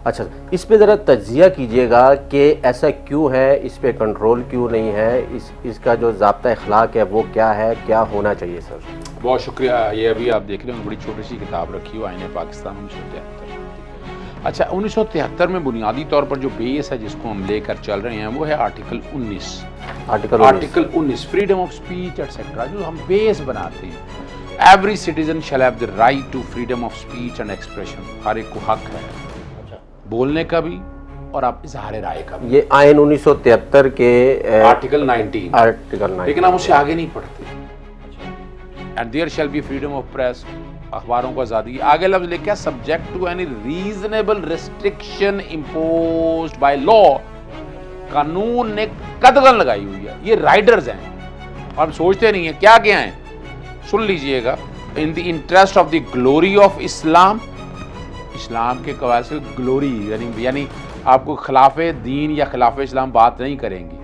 अच्छा, इस पे ज़रा तज्जिया कीजिएगा कि ऐसा क्यों है, इस पे कंट्रोल क्यों नहीं है, इसका जो ज़ाब्ता अखलाक है वो क्या है, क्या होना चाहिए सर? बहुत शुक्रिया। ये अभी आप देख रहे हो, बड़ी छोटी सी किताब रखी हुई, आईने पाकिस्तान 1973। अच्छा, 1973 में बुनियादी तौर पर जो बेस है जिसको हम लेकर चल रहे हैं वो है article 19। Article 19 freedom of speech etcetera, जो हम बेस बनाते हैं। Every citizen shall have the right to freedom of speech and expression. हर एक को हक है बोलने का भी और आप इजहार राय का भी। ये आयन 1973 के आर्टिकल 19। लेकिन हम उससे आगे नहीं पढ़ते। And there shall be freedom of press, अखबारों को आज़ादी। आगे लफ्ज लिखा subject to any reasonable restriction imposed by law. कानून ने कदगन लगाई हुई है, ये राइडर्स हैं, हम सोचते नहीं है क्या क्या हैं। सुन लीजिएगा, in the interest of the glory of Islam, इस्लाम के कवायद से ग्लोरी यानी आपको खिलाफे दीन या खिलाफे इस्लाम बात नहीं करेंगी।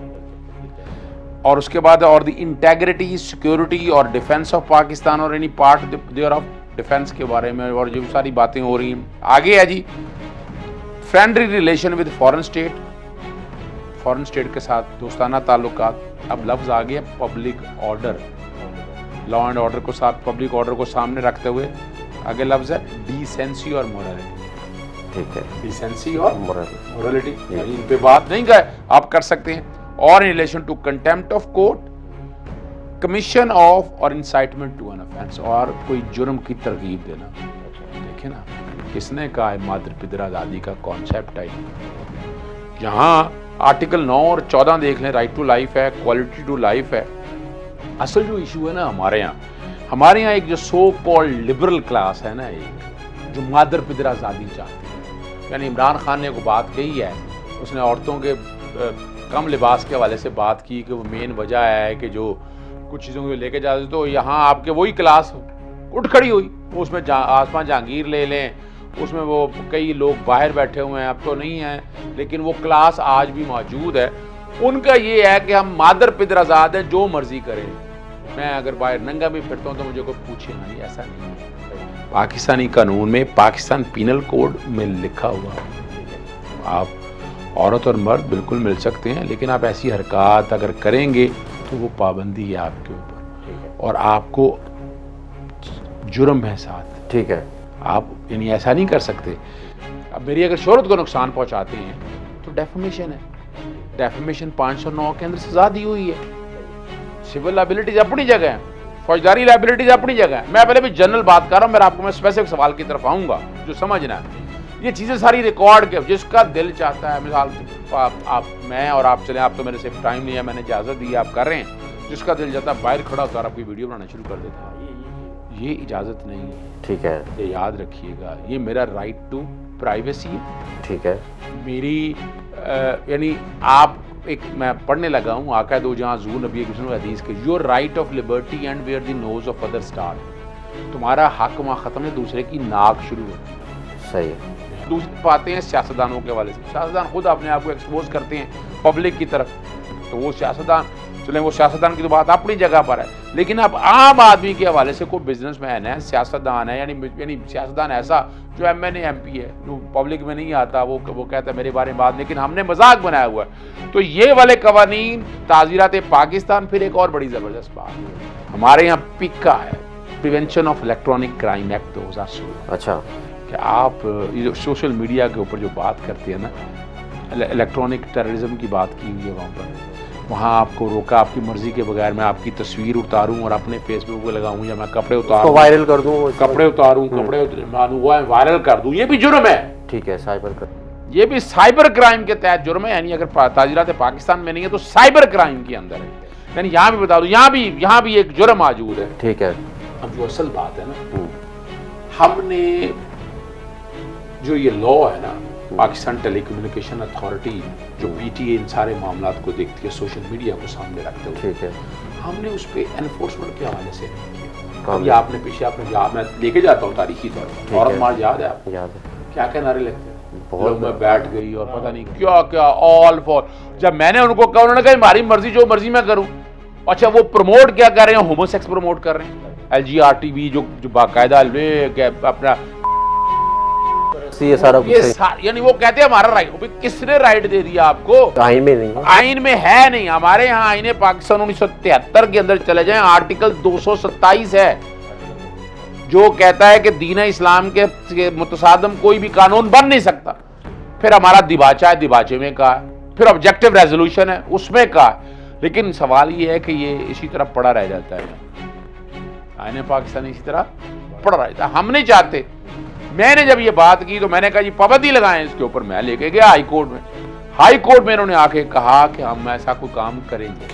और उसके बाद और द इंटेग्रिटी, सिक्योरिटी और डिफेंस ऑफ पाकिस्तान और any part thereof defence के बारे में, और जो सारी बातें हो रही हैं। आगे है जी, friendly relation with foreign state के साथ दोस्ताना ताल्लुकात। अब लफ्ज आ गया public order, law and order को साथ, पब्लिक ऑर्डर को सामने रखते हुए आगे लफ्ज है डिसेंसी और मोरालिटी। ठीक है, डिसेंसी और मोरालिटी, इन पे बात नहीं गए, आप कर सकते हैं। और in relation to contempt of court, commission of और इंसाइटमेंट टू एन ऑफेंस। और कोई जुर्म की तरगीब देना। देखिए ना, किसने कहा है मादर पिदर आज़ादी का कॉन्सेप्ट है? यहाँ आर्टिकल 9 और 14 देख लें, राइट टू लाइफ है, क्वालिटी टू लाइफ है। असल जो इशू है ना हमारे यहाँ एक जो सो कॉल्ड लिबरल क्लास है ना, एक जो मादर पिदर आज़ादी चाहती है। यानी इमरान खान ने को बात कही है, उसने औरतों के कम लिबास के हवाले से बात की कि वो मेन वजह है कि जो कुछ चीज़ों को लेके जाते, तो यहाँ आपके वही क्लास उठ खड़ी हुई। उसमें आसमान जहांगीर ले लें, उसमें वो कई लोग बाहर बैठे हुए हैं, अब तो नहीं हैं, लेकिन वो क्लास आज भी मौजूद है। उनका ये है कि हम मादर पिदर आज़ाद हैं, जो मर्जी करें। मैं अगर बाहर नंगा भी फिरता हूँ तो मुझे कोई पूछे नहीं, ऐसा नहीं है। पाकिस्तानी कानून में, पाकिस्तान पीनल कोड में लिखा हुआ है, आप औरत और मर्द बिल्कुल मिल सकते हैं, लेकिन आप ऐसी हरकत अगर करेंगे तो वो पाबंदी है आपके ऊपर और आपको जुर्म है साथ। ठीक है, आप यानी ऐसा नहीं कर सकते। अब मेरी अगर शोहरत को नुकसान पहुंचाते हैं तो डेफेमेशन है। डेफेमेशन 509 के अंदर सजा दी हुई है। सिविल लायबिलिटीज अपनी जगह है, फौजदारी लायबिलिटीज अपनी जगह है। मैं पहले भी जनरल बात कर रहा हूँ, मैं स्पेसिफिक सवाल की तरफ आऊँगा जो समझना है। ये चीज़ें सारी रिकॉर्ड के, जिसका दिल चाहता है, मिसाल आप मैं और आप चले, आप तो मेरे से टाइम नहीं है, मैंने इजाज़त दी, आप कर रहे हैं, जिसका दिल चाहता है बाहर खड़ा होता है आपकी वीडियो बनाना शुरू कर देता है। ये इजाज़त नहीं है। ठीक है, ये याद रखिएगा, ये मेरा राइट टू प्राइवेसी है। ठीक है, मेरी यानी आप एक, मैं पढ़ने लगा हूँ आका दो जहाँ जू नबी हदीस के, your right of liberty and where the nose of other start. तुम्हारा हक वहाँ ख़त्म है, दूसरे की नाक शुरू होती है। सही है। दूसरी बातें हैं सियासतदानों के हवाले से। सियासतदान खुद अपने आप को एक्सपोज करते हैं पब्लिक की तरफ, तो वो सियासतदान, चलें वो सियासतदान की तो बात अपनी जगह पर है, लेकिन अब आम आदमी के हवाले से कोई बिजनेसमैन है, सियासतदान है, यानी सियासतदान ऐसा जो MNA MP है, जो पब्लिक में नहीं आता, वो कहता है मेरे बारे में बात, लेकिन हमने मजाक बनाया हुआ है। तो ये वाले कवानीन, ताज़ीरात पाकिस्तान, फिर एक और बड़ी ज़बरदस्त बात हमारे यहाँ पिका है, prevention of electronic crime act 2016। अच्छा, कि आप ये जो सोशल मीडिया के ऊपर जो बात करते हैं ना, इलेक्ट्रॉनिक टेररिज्म की बात की हुई है वहाँ पर, वहाँ आपको रोका, आपकी मर्जी के बगैर मैं आपकी तस्वीर उतारूं और अपने फेसबुक पे लगाऊं, या मैं कपड़े उतारूं, वायरल कर दूं, कपड़े उतारूं, कपड़े वायरल कर दूं, ये भी जुर्म है। ठीक है, साइबर कर, ये भी साइबर क्राइम के तहत जुर्म है। यानी अगर ताज़ीरात पाकिस्तान में नहीं है तो साइबर क्राइम के अंदर है। यानी यहाँ भी बता दूं, यहाँ भी एक जुर्म मौजूद है। ठीक है। अब जो असल बात है ना, हमने जो ये लॉ है ना, पाकिस्तान टेलीकम्युनिकेशन अथॉरिटी जो PTA इन सारे मामलों को देखती है, सोशल मीडिया को सामने रखते हुए, ठीक है, हमने उस पर एनफोर्समेंट के हवाले से किया। आपने पीछे आपने याद, मैं लेके जाता हूँ तारीखी तौर पर, औरत मार याद है आपको? याद है। क्या क्या नारे लगते हैं, बहुत मैं बैठ गई और पता नहीं क्या क्या, ऑल फॉर। जब मैंने उनको कहा, उन्होंने कहा हमारी मर्जी, जो मर्जी मैं करूँ। अच्छा, वो प्रमोट क्या कर रहे हैं? होमोसेक्स प्रमोट कर रहे हैं। LGRTV जो बाकायदा अपना ये सारा यानी वो कहते हैं हमारा राइट। किसने राइट दे दिया आपको? आइन में नहीं, आइन में है नहीं। हमारे यहाँ आइन पाकिस्तान 1973 के अंदर चले जाएं, आर्टिकल 227 है जो कहता है कि दीन इस्लाम के मुतसादम कोई भी कानून बन नहीं सकता। फिर हमारा दिबाचा है, दिबाचे में कहा है, फिर ऑब्जेक्टिव रेजोल्यूशन है, उसमें कहा है। लेकिन सवाल ये है कि ये इसी तरह पड़ा रह जाता है, आइन पाकिस्तान इसी तरह पड़ा रह जाता है। हम नहीं चाहते। मैंने जब ये बात की तो मैंने कहा जी पाबंदी लगाएं इसके ऊपर। मैं लेके गया हाई कोर्ट में। हाई कोर्ट में इन्होंने आके कहा कि हम ऐसा कोई काम करेंगे।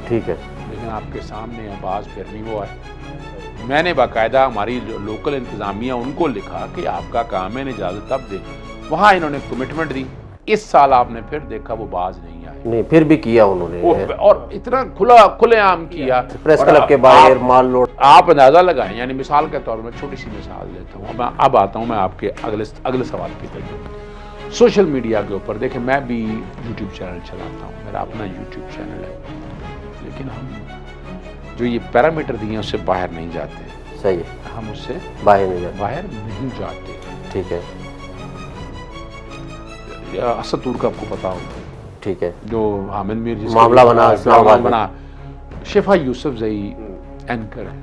ठीक है, लेकिन आपके सामने आवाज फिर नहीं वो है। मैंने बाकायदा हमारी लोकल इंतजामिया उनको लिखा कि आपका काम है, इजाजत तब दे। वहाँ इन्होंने कमिटमेंट दी। इस साल आपने फिर देखा वो बाज नहीं आए। नहीं, फिर भी किया उन्होंने, और इतना खुलेआम किया। प्रेस क्लब के बाहर माल लोड। आप अंदाजा लगाएं, यानी मिसाल के तौर पर छोटी सी मिसाल देता हूँ। अब आता हूँ मैं आपके अगले सवाल की तरफ। सोशल मीडिया के ऊपर देखें, मैं भी यूट्यूब चैनल चलाता हूँ, मेरा अपना यूट्यूब चैनल है, लेकिन हम जो ये पैरामीटर दिए उससे बाहर नहीं जाते। सही है, हम उससे बाहर नहीं जाते। ठीक है। असद तुर्क का आपको पता होगा, ठीक है, जो हामिद मीर जिसका मामला बना, शिफा यूसुफजई एंकर है,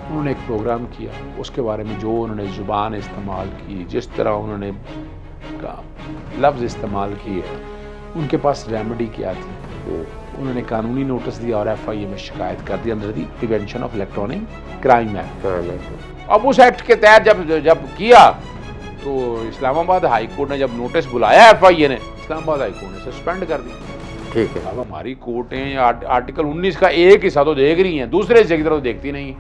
उन्होंने एक प्रोग्राम किया। उसके बारे में जो उन्होंने ज़ुबान इस्तेमाल की, जिस तरह उन्होंने लफ्ज़ इस्तेमाल किए, उनके पास रेमेडी क्या थी? उन्होंने कानूनी नोटिस दिया और FIA में शिकायत कर दी under the prevention of electronic crime act. अब उस एक्ट के तहत जब किया तो इस्लामाबाद हाई कोर्ट ने जब नोटिस बुलाया FIA ने, इस्लामाबाद हाई कोर्ट ने सस्पेंड कर दी। ठीक है। अब हमारी कोर्टें आर्टिकल 19 का एक हिस्सा तो देख रही हैं, दूसरे हिस्से की तरफ देखती नहीं।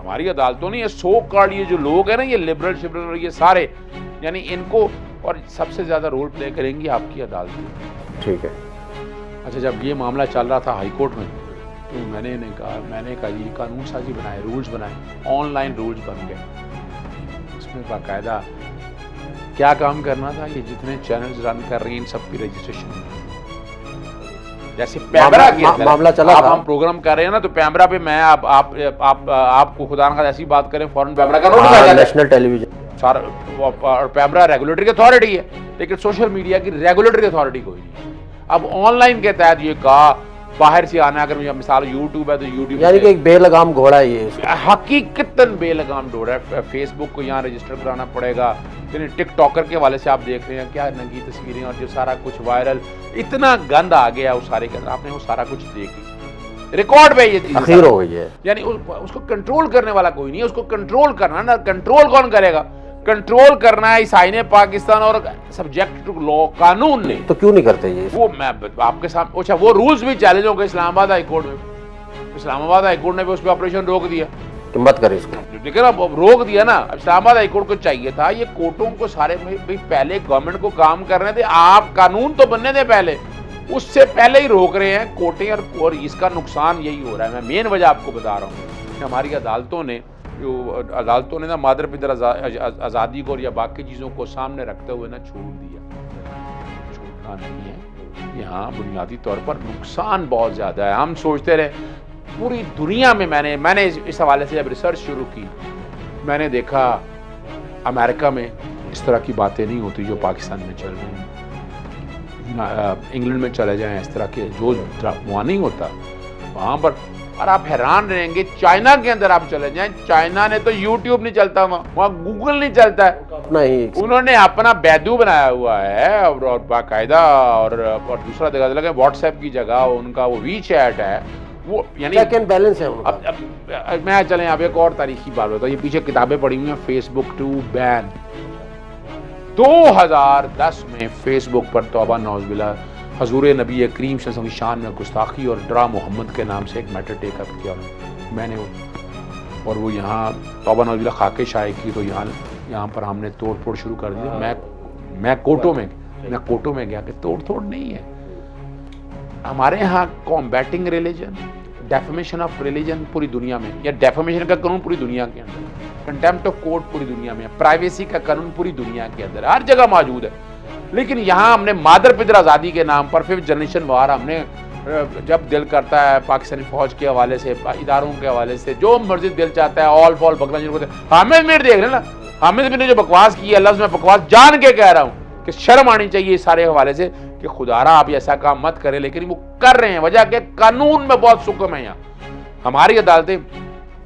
हमारी अदालतों ने ये सो कॉल्ड ये जो लोग हैं ना, ये लिबरल शिबरल ये सारे, यानी इनको, और सबसे ज्यादा रोल प्ले करेंगी आपकी अदालतें। ठीक है। अच्छा, जब ये मामला चल रहा था हाई कोर्ट में तो मैंने कहा ये कानून साजी बनाए, रूल्स बनाए, ऑनलाइन रूल्स बन गए। उसमें बाकायदा क्या काम करना था, ये जितने चैनल्स रन कर रही हैं इन सब की रजिस्ट्रेशन, जैसे पैमरा के मामला चला आप था। हम प्रोग्राम कर रहे हैं ना, तो पैमरा पे मैं आपको खुदा ना ऐसी बात करें, फौरन पैमरा का नोटिस आ जाता है, नेशनल टेलीविजन सारा, और पैमरा रेगुलेटरी की अथॉरिटी है, लेकिन सोशल मीडिया की रेगुलेटरी अथॉरिटी कोई नहीं है। अब ऑनलाइन के तहत ये कहा बाहर से आना, अगर मिसाल यूट्यूब है तो यूट्यूब, यानी कि एक बेलगाम घोड़ा है ये। हकीकतन बेलगाम घोड़ा है। फेसबुक को यहाँ रजिस्टर कराना पड़ेगा, यानी टिकटॉकर के हवाले से आप देख रहे हैं क्या नंगी तस्वीरें और जो सारा कुछ वायरल, इतना गंद आ गया उस सारे के अंदर, आपने वो सारा कुछ देख लिया, रिकॉर्ड पे ये चीज अखीर हो गई है। यानी उसको कंट्रोल करने वाला कोई नहीं है, उसको कंट्रोल करना ना, कंट्रोल कौन करेगा? कंट्रोल करना है इस आईने पाकिस्तान और सब्जेक्ट टू लॉ कानून ने। तो क्यों नहीं करते ये? वो मैं आपके सामने, अच्छा वो रूल्स भी चैलेंज हो गए इस्लामाबाद हाई कोर्ट में। इस्लामाबाद हाई कोर्ट ने भी उस पर ऑपरेशन रोक दिया कि मत कर इसको, लेकिन अब रोक दिया ना। इस्लामाबाद हाई कोर्ट को चाहिए था ये कोर्टों को सारे भाई पहले गवर्नमेंट को काम करने दे, आप कानून तो बनने दे पहले, उससे पहले ही रोक रहे हैं कोर्टें, और इसका नुकसान यही हो रहा है। मैं मेन वजह आपको बता रहा हूँ कि हमारी अदालतों ने ना मादर पिदर आज़ादी को और या बाकी चीज़ों को सामने रखते हुए ना छोड़ दिया। छोड़ना नहीं है, यहाँ बुनियादी तौर पर नुकसान बहुत ज़्यादा है। हम सोचते रहे पूरी दुनिया में, मैंने इस हवाले से जब रिसर्च शुरू की, मैंने देखा अमेरिका में इस तरह की बातें नहीं होती जो पाकिस्तान में चल रही हैं। इंग्लैंड में चले जाएं, इस तरह के जो वहाँ नहीं होता वहाँ पर, और आप हैरान रहेंगे चाइना के अंदर आप चले जाएं, चाइना ने तो यूट्यूब नहीं चलता, वहाँ गूगल नहीं चलता है, अपना ही उन्होंने अपना बैदू बनाया हुआ है और बाकायदा, और दूसरा देखा लगा व्हाट्सएप की जगह उनका वो वीचैट है, वो यानी चेक एंड बैलेंस है उनका। अब मैं चलें अब एक और तारीखी बात होता है, ये पीछे किताबें पढ़ी हुई हैं, फेसबुक टू बैन 2010 में फेसबुक पर तौबा नौज़बिल्ला हजूर नबी करीम सल्लल्लाहु अलैहि वसल्लम की शान में गुस्ताखी और ड्रा मोहम्मद के नाम से एक मैटर टेकअप किया मैंने और वो यहाँ तौबा नौज़बिल्ला खाके शाये की, तो यहाँ पर हमने तोड़ फोड़ शुरू कर दी। मैं कोर्टों में गया कि तोड़ फोड़ नहीं है हमारे यहाँ। Combating religion, defamation of religion पूरी दुनिया में, या डेफमेशन का कानून पूरी दुनिया के अंदर, कंटेम्प्ट ऑफ कोर्ट पूरी दुनिया में, प्राइवेसी का कानून पूरी दुनिया के अंदर हर जगह मौजूद है। लेकिन यहाँ हमने मादर पिदर आज़ादी के नाम पर, फिफ्थ जनरेशन वार, हमने जब दिल करता है पाकिस्तानी फौज के हवाले से, इदारों के हवाले से, जो मर्जी दिल चाहता है ऑल फॉल बकरा जिनको हामिद मीर देख लेना, हामिद मीर ने जो बकवास की है, लफ्ज़ में बकवास जान के कह रहा हूँ कि शर्म आनी चाहिए इस सारे हवाले से कि खुदारा आप ऐसा काम मत करें, लेकिन वो कर रहे हैं। वजह के कानून में बहुत सुकून है यहाँ हमारी अदालतें।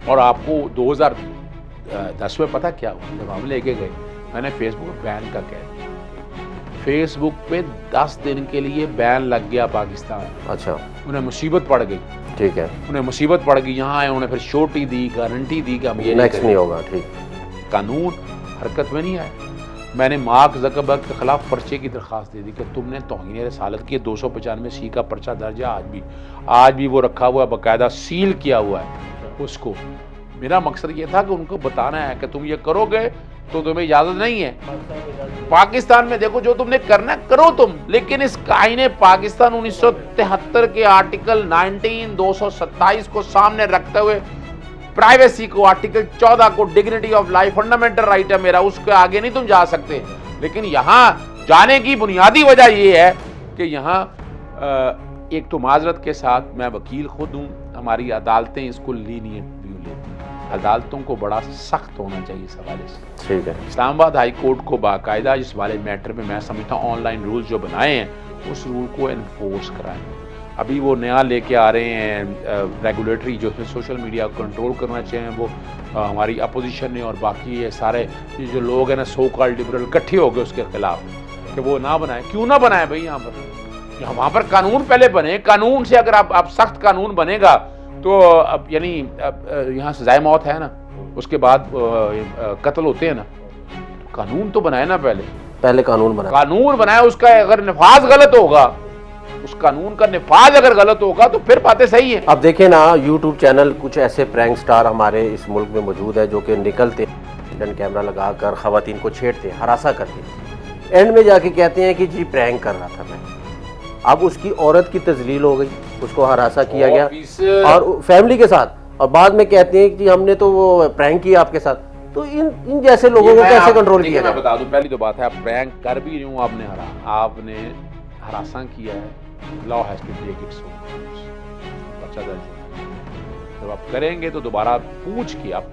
और आपको 2010 में पता क्या हुआ, जब हम लेके गए, मैंने फेसबुक बैन का कह दिया, फेसबुक पे 10 दिन के लिए बैन लग गया पाकिस्तान। अच्छा, उन्हें मुसीबत पड़ गई। ठीक है, उन्हें मुसीबत पड़ गई, यहाँ आए, उन्हें फिर श्योरिटी दी, गारंटी दी कि हम ये नेक्स्ट नहीं होगा। ठीक, कानून हरकत में नहीं आया। मैंने मार्क ज़करबर्ग के खिलाफ पर्चे की दरख्वास्त दे दी कि तुमने तौहीन रसालत की, 295C का पर्चा दर्ज है आज भी वो रखा हुआ है, बाकायदा सील किया हुआ है उसको। मेरा मकसद ये था कि उनको बताना है कि तुम ये करोगे तो तुम्हें इजाज़त नहीं है। पाकिस्तान में देखो जो तुमने करना करो तुम, लेकिन इस आईने पाकिस्तान 1973 के आर्टिकल 19 227 को सामने रखते हुए, प्राइवेसी को, आर्टिकल 14 को, dignity of life fundamental right है मेरा, उसके आगे नहीं तुम जा सकते। लेकिन यहाँ जाने की बुनियादी वजह ये है कि यहाँ एक तो माजरत के साथ, मैं वकील खुद हूँ, हमारी अदालतें इसको लीनियंट व्यू लेती हैं। अदालतों को बड़ा सख्त होना चाहिए इस हवाले से। ठीक है, इस्लामाबाद हाई कोर्ट को बाकायदा इस वाले मैटर में मैं समझता हूँ ऑनलाइन रूल्स जो बनाए हैं उस रूल को एनफोर्स कराएं। अभी वो नया लेके आ रहे हैं रेगुलेटरी, जो उसमें सोशल मीडिया को कंट्रोल करना चाहिए, वो हमारी अपोजिशन ने और बाकी ये सारे ये जो लोग हैं ना, सो कॉल्ड लिबरल, इकट्ठे हो गए उसके खिलाफ कि वो ना बनाए। क्यों ना बनाए भाई? यहाँ पर वहां पर कानून पहले बने, कानून से अगर आप सख्त कानून बनेगा तो अब यानी यहाँ सजाए मौत है ना, उसके बाद कत्ल होते हैं ना, कानून तो बनाए ना पहले कानून बनाया, उसका अगर निफाज गलत होगा, उस कानून का निफाज अगर गलत होगा तो फिर बातें सही है। अब देखें ना, यूट्यूब चैनल कुछ ऐसे प्रैंक स्टार हमारे इस मुल्क में मौजूद है जो कि निकलते हिडन कैमरा लगाकर खवातीन को छेड़ते, हरासा करते, एंड में जाके कहते हैं कि जी प्रैंक कर रहा था मैं। अब उसकी औरत की तजलील हो गई, उसको हरासा किया गया और फैमिली के साथ, और बाद में कहते हैं कि हमने तो वो प्रैंक किया आपके साथ। तो इन जैसे लोगों को कैसे कंट्रोल किया जाए? मैं बता दूं, पहली तो बात है, आप प्रैंक कर भी रही हूं, आपने हरासा किया है, law has to take its own. जब आप करेंगे तो दोबारा आप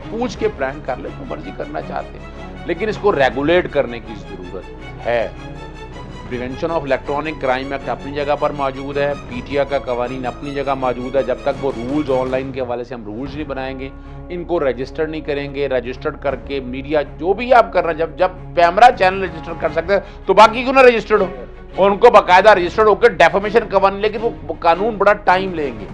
पूछ के प्रैंक कर ले, तो मर्जी करना चाहते हैं, लेकिन इसको रेगुलेट करने की जरूरत है। Prevention of electronic crime act अपनी जगह पर मौजूद है, पीटीआई का कवानीन अपनी जगह मौजूद है। जब तक वो रूल्स ऑनलाइन के हवाले से हम रूल्स नहीं बनाएंगे, इनको रजिस्टर नहीं करेंगे, रजिस्टर्ड करके मीडिया जो भी आप कर रहे हैं, जब कैमरा चैनल रजिस्टर कर सकते हैं तो बाकी क्यों ना रजिस्टर्ड हो, और उनको बाकायदा रजिस्टर्ड होकर डेफेमेशन कवानीन, लेकिन वो कानून बड़ा टाइम लेंगे,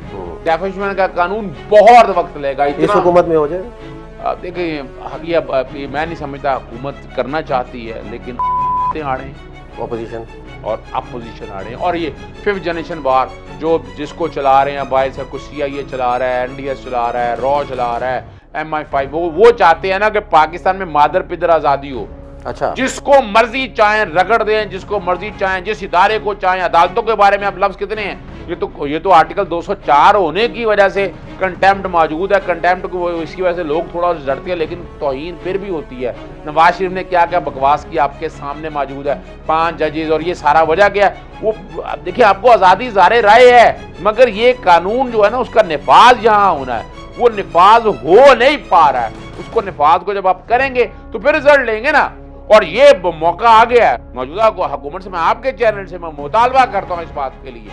डेफेमेशन का कानून बहुत वक्त लेगा। इस हुकूमत में हो जाएगा। देखिए मैं नहीं समझता हुकूमत करना चाहती है, लेकिन आ रहे हैं ऑपोजिशन और अपोजिशन आ रहे हैं, और ये 5th जनरेशन वार जो जिसको चला रहे हैं, बाय सब कुछ CIA चला रहा है, NDS चला रहा है, रॉ चला रहा है, MI5, वो चाहते हैं ना कि पाकिस्तान में मादर पिदर आज़ादी हो। अच्छा, जिसको मर्जी चाहें रगड़ दें, जिसको मर्जी चाहें, जिस इदारे को चाहें। अदालतों के बारे में आप लफ्ज कितने हैं, ये तो आर्टिकल 204 होने की वजह से कंटेम्प्ट मौजूद है। कंटेम्प्ट को इसकी वजह से लोग थोड़ा डरते हैं, लेकिन तौहीन फिर भी होती है। नवाज शरीफ ने क्या क्या बकवास की आपके सामने मौजूद है, 5 जजेस, और ये सारा वजह क्या है, वो देखिए आपको आज़ादी ज़ारे राय है, मगर ये कानून जो है ना उसका निफाज यहाँ होना है, वो निफाज हो नहीं पा रहा है। उसको निफाज को जब आप करेंगे तो फिर रिजल्ट लेंगे ना, और ये मौका आ गया है मौजूदा को हुकूमत से। मैं आपके चैनल से मैं मुतालबा करता हूँ इस बात के लिए,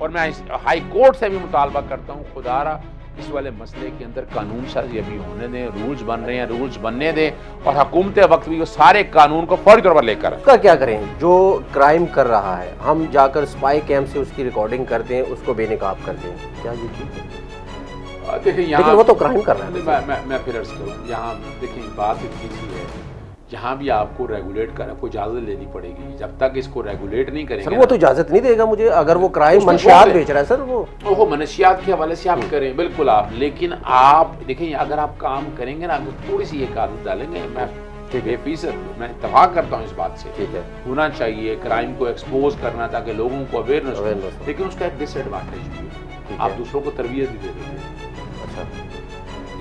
और मैं हाई कोर्ट से भी मुतालबा करता हूँ, खुदारा इस वाले मसले के अंदर कानून साजी अभी होने दें, रूल्स बन रहे हैं, रूल्स बनने दें, और हुकूमत वक्त भी वो सारे कानून को फौरी तौर पर लेकर। उसका क्या करें, जो क्राइम कर रहा है हम जाकर स्पाई कैम से उसकी रिकॉर्डिंग करते हैं, उसको बेनकाब करते हैं, क्या ये ठीक है? देखिए लेकिन वो तो क्राइम कर रहा है। मैं फिर अर्ज करूँ, यहाँ देखिए बात इतनी सी है, यहाँ भी आपको रेगुलेट करना, कोई इजाजत लेनी पड़ेगी। जब तक इसको रेगुलेट नहीं करेंगे सर, वो तो इजाजत नहीं देगा मुझे, अगर वो क्राइम मनशियात बेच रहा है सर, वो मनशियात के हवाले से आप करें, बिल्कुल आप, लेकिन आप देखिए अगर आप काम करेंगे ना, अगर थोड़ी सी एक आदत डालेंगे, मैं बेफीसद मैं इत्तेफाक करता हूँ इस बात से, ठीक है, होना चाहिए क्राइम को एक्सपोज करना ताकि लोगों को अवेयरनेस हो, लेकिन उसका एक डिसएडवांटेज भी है, आप दूसरों को तरबियत भी दे देते हैं। अच्छा,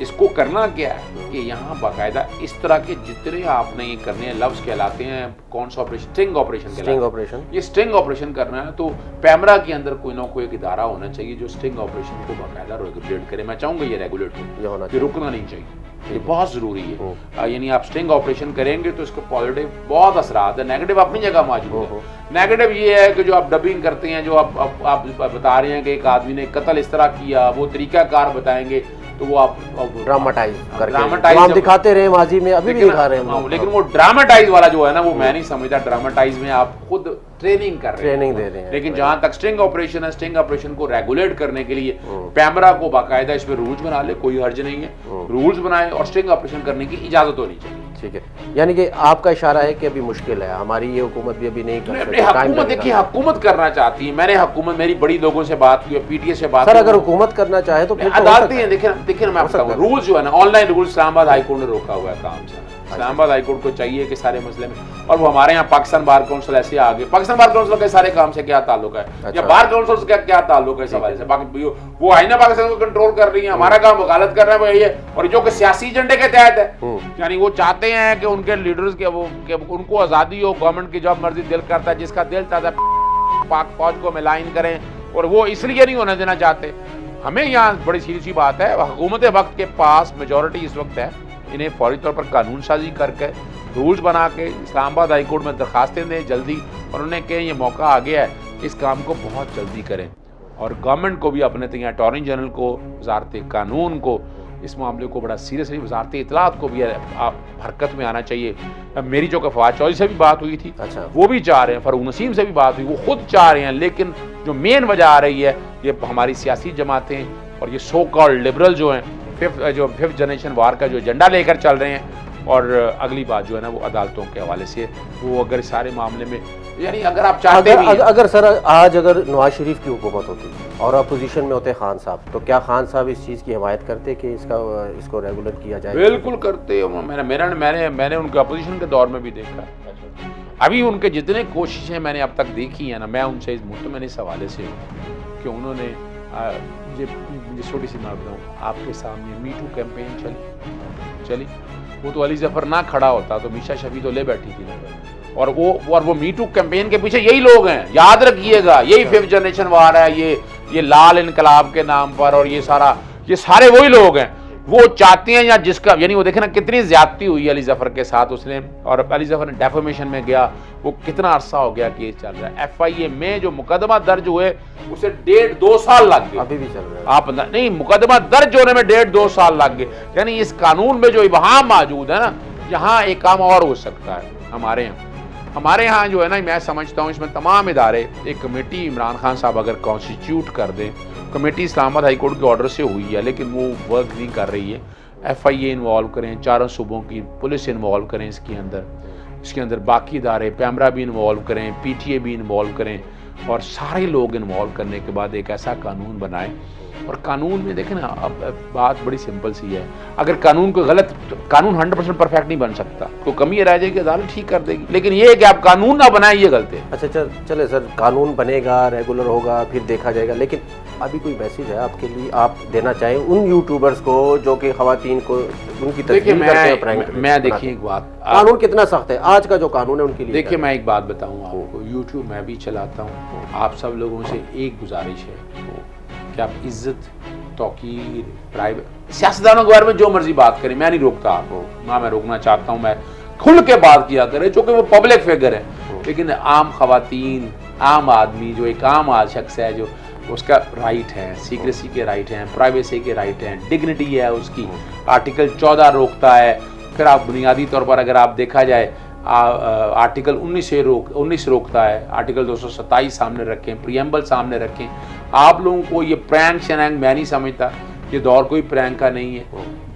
इसको करना क्या है कि यहाँ बाकायदा इस तरह के जितने आपने ये करने हैं, लफ्ज कहलाते हैं, कौन सा ऑपरेशन, स्टिंग ऑपरेशन, ये स्टिंग ऑपरेशन करना है, तो पैमरा के अंदर कोई ना कोई एक इदारा होना चाहिए जो स्टिंग ऑपरेशन को बाकायदा रेगुलेट करे। मैं चाहूंगा ये रेगुलेट हो, ये रुकना नहीं चाहिए, ये बहुत जरूरी है। यानी आप स्टिंग ऑपरेशन करेंगे तो इसके पॉजिटिव बहुत असरात है, नेगेटिव अपनी जगह मौजूद है। नेगेटिव ये है कि जो आप डबिंग करते हैं, जो आप बता रहे हैं कि एक आदमी ने कत्ल इस तरह किया, वो तरीकाकार बताएंगे, तो वो आप ड्रामाटाइज करके हम दिखाते रहे माजी में, अभी भी दिखा रहे हैं, लेकिन वो ड्रामाटाइज वाला जो है ना, वो मैं नहीं समझता। ड्रामाटाइज में आप खुद ट्रेनिंग कर रहे हैं, ट्रेनिंग दे रहे हैं, लेकिन जहां तक स्टिंग ऑपरेशन है, स्टिंग ऑपरेशन को रेगुलेट करने के लिए पैमरा को बाकायदा इसमें रूल्स बना ले, कोई हर्ज नहीं है, रूल्स बनाए और स्टिंग ऑपरेशन करने की इजाजत होनी चाहिए। ठीक है, यानी कि आपका इशारा है कि अभी मुश्किल है, हमारी ये हुकूमत भी अभी नहीं कर सकती। हुकूमत देखिए, हुकूमत करना चाहती है, मैंने हुकूमत मेरी बड़ी लोगों से बात की, पीटीए से बात, सर अगर हुकूमत करना चाहे तो अदालतें हैं। देखिए मैं आपको बताऊं, रूल्स जो है ना, ऑनलाइन रूल्स इस्लामाबाद हाईकोर्ट ने रोका हुआ है काम से। इस्लामाबाद हाईकोर्ट को चाहिए कि सारे मसले में, और वो हमारे यहाँ पाकिस्तान बार काउंसिल ऐसे आगे, पाकिस्तान बार काउंसिल के सारे काम से क्या ताल्लुक है, या बार काउंसिल से क्या ताल्लुक है इस हवाले से, बाकी वो आईना पाकिस्तान को कंट्रोल कर रही है, हमारा काम वकालत कर रहा है वो यही है, और जो कि सियासी एजेंडे के तहत है, यानी वो चाहते हैं कि उनके लीडर्स के उनको आज़ादी हो, गवर्नमेंट की जब मर्जी दिल करता है, जिसका दिल चाहता है पाक फौज को मिलाइन करें, और वो इसलिए नहीं होने देना चाहते। हमें यहाँ बड़ी सीधी बात है, हुकूमत वक्त के पास मेजॉरिटी इस वक्त है, इन्हें फौरी तौर पर कानून साजी करके रूल्स बना के इस्लामाबाद हाई कोर्ट में दरखास्तें दें जल्दी, और उन्हें कहें ये मौका आ गया है, इस काम को बहुत जल्दी करें, और गवर्नमेंट को भी अपने अटॉर्नी जनरल को, वजारत कानून को इस मामले को बड़ा सीरियसली वजारत इत्तलात को भी हरकत में आना चाहिए। मेरी जो फवाद चौधरी से भी बात हुई थी, अच्छा, वो भी चाह रहे हैं, फ़ारूक नसीम से भी बात हुई, वो खुद चाह रहे हैं, लेकिन जो मेन वजह आ रही है ये हमारी सियासी जमातें और ये सो कॉल्ड लिबरल जो हैं फिफ्थ जनरेशन वार का जो एजेंडा लेकर चल रहे हैं। और अगली बात जो है ना वो अदालतों के हवाले से, वो अगर सारे मामले में यानी अगर आप चाहते अगर सर आज अगर नवाज शरीफ की हुकूमत होती और अपोजिशन में होते खान साहब, तो क्या खान साहब इस चीज़ की हिमायत करते कि इसको रेगुलर किया जाए? बिल्कुल करते। मैंने उनके अपोजिशन के दौर में भी देखा। अभी उनके जितने कोशिशें मैंने अब तक देखी हैं ना, मैं उनसे मुतमईन इस हवाले से हूँ कि उन्होंने मुझे छोटी सी बात बताऊँ, आपके सामने मी टू कैंपेन चली, वो तो अली जफर ना खड़ा होता तो मीशा शफी तो ले बैठी थी ना। और वो मी टू कैंपेन के पीछे यही लोग हैं, याद रखिएगा, यही फिफ्थ जनरेशन वार है, ये लाल इनकलाब के नाम पर, और ये सारे वही लोग हैं। वो चाहते हैं या जिसका यानी वो देखे ना कितनी ज्यादती हुई अली जफर के साथ उसने, और अली जफर ने डेफेमेशन में गया, वो कितना अरसा हो गया केस चल रहा है। FIA में जो मुकदमा दर्ज हुए उसे 1.5-2 साल लग गए, अभी भी चल रहा है। आप नहीं, मुकदमा दर्ज होने में 1.5-2 साल लग गए। यानी इस कानून में जो इबहाम मौजूद है ना, यहाँ एक काम और हो सकता है हमारे यहाँ जो है ना, मैं समझता हूँ इसमें तमाम इदारे एक कमेटी इमरान खान साहब अगर कॉन्स्टिट्यूट कर दें, कमेटी इस्लामाबाद हाई कोर्ट के ऑर्डर से हुई है लेकिन वो वर्क नहीं कर रही है, FIA इन्वॉल्व करें, चारों सूबों की पुलिस इन्वॉल्व करें इसके अंदर बाकी इदारे, पैमरा भी इन्वॉल्व करें, PTA भी इन्वॉल्व करें, और सारे लोग इन्वॉल्व करने के बाद एक ऐसा कानून बनाएं। और कानून में देखें ना, अब बात बड़ी सिंपल सी है, अगर कानून को गलत, कानून 100% परफेक्ट नहीं बन सकता, तो कमी रह जाएगी, अदालत ठीक कर देगी, लेकिन ये है कि आप कानून ना बनाए, ये गलत है। अच्छा चले सर, कानून बनेगा, रेगुलर होगा, फिर देखा जाएगा, लेकिन अभी कोई मैसेज है आपके लिए, आप देना चाहें उन यूट्यूबर्स को जो कि खवातीन को उनकी तस्वीर करते हैं? मैं देखिए एक बात, कानून कितना सख्त है आज का जो कानून है उनके लिए? देखिए मैं एक बात बताऊँ आपको, यूट्यूब मैं भी चलाता हूँ, आप सब लोगों से एक गुजारिश है कि आप इज्जत, तौकीर, प्राइवेट, सियासतदानों के बारे में जो मर्जी बात करें, मैं नहीं रोकता आपको, ना मैं रोकना चाहता हूँ, मैं खुल के बात किया करें, चूँकि वो पब्लिक फिगर है, लेकिन आम खवातीन, आम आदमी जो एक आम शख्स है, जो उसका राइट है, सीक्रेसी के राइट हैं, प्राइवेसी के राइट हैं, डिग्निटी है उसकी, आर्टिकल 14 रोकता है। फिर आप बुनियादी तौर पर अगर आप देखा जाए, आर्टिकल 19 रोकता है, आर्टिकल 227 सामने रखें, प्रियम्बल सामने रखें। आप लोगों को ये प्रैंक शनैंक मैं नहीं समझता, ये दौर कोई प्रैंक का नहीं है।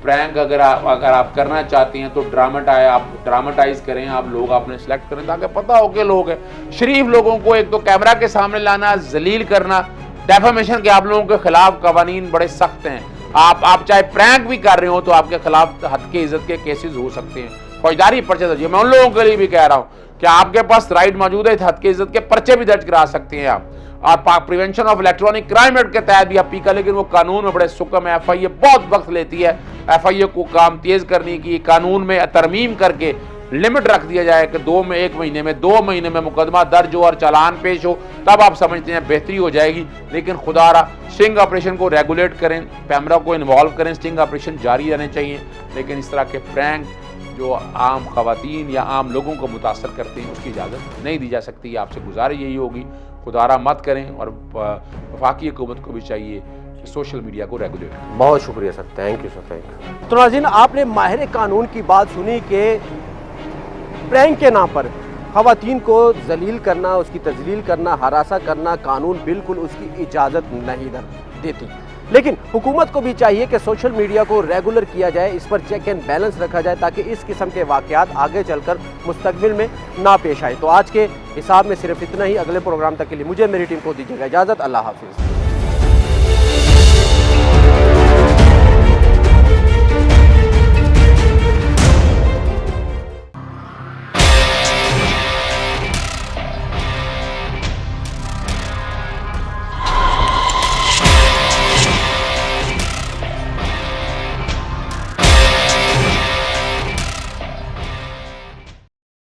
प्रैंक अगर आप करना चाहते हैं तो ड्रामाटाइज करें, आप लोग आपने सेलेक्ट करें ताकि पता हो कि लोग हैं। शरीफ लोगों को एक तो कैमरा के सामने लाना, जलील करना, डेफेमेशन के आप लोगों के खिलाफ कवानीन बड़े सख्त हैं। आप चाहे प्रैंक भी कर रहे हो तो आपके खिलाफ हद के इज्जत के केसेस हो सकते हैं, फौजदारी पर्चे दर्ज। मैं उन लोगों के लिए भी कह रहा हूँ कि आपके पास राइट मौजूद है, हद के इज्जत के पर्चे भी दर्ज करा सकते हैं आप, और prevention of electronic crime act के तहत भी आप पी कर, लेकिन वो कानून में बड़े सुकम है। FIA बहुत वक्त लेती है, FIA को काम तेज करने की, कानून में तरमीम करके लिमिट रख दिया जाए कि 2 महीने में मुकदमा दर्ज हो और चालान पेश हो, तब आप समझते हैं बेहतरी हो जाएगी। लेकिन खुदारा स्टिंग ऑपरेशन को रेगुलेट करें, पैमरा को इन्वॉल्व करें, स्टिंग ऑपरेशन जारी रहने चाहिए, लेकिन इस तरह के प्रैंक जो आम खवातीन या आम लोगों को मुतासर करते हैं उसकी इजाज़त नहीं दी जा सकती। आपसे गुजारिश यही होगी, खुदारा मत करें, और वफाकी हुकूमत को भी चाहिए कि सोशल मीडिया को रेगुलेट करें। बहुत शुक्रिया sir, thank you sir, thank you. तो नाज़रीन, आपने माहिर कानून की बात सुनी कि प्रैंक के नाम पर खवातीन को जलील करना, उसकी तजलील करना, हरासा करना, कानून बिल्कुल उसकी इजाज़त नहीं देती। लेकिन हुकूमत को भी चाहिए कि सोशल मीडिया को रेगुलर किया जाए, इस पर चेक एंड बैलेंस रखा जाए ताकि इस किस्म के वाक़यात आगे चलकर मुस्तकबिल में ना पेश आए। तो आज के हिसाब में सिर्फ इतना ही। अगले प्रोग्राम तक के लिए मुझे, मेरी टीम को दीजिएगा इजाज़त। अल्लाह हाफिज़।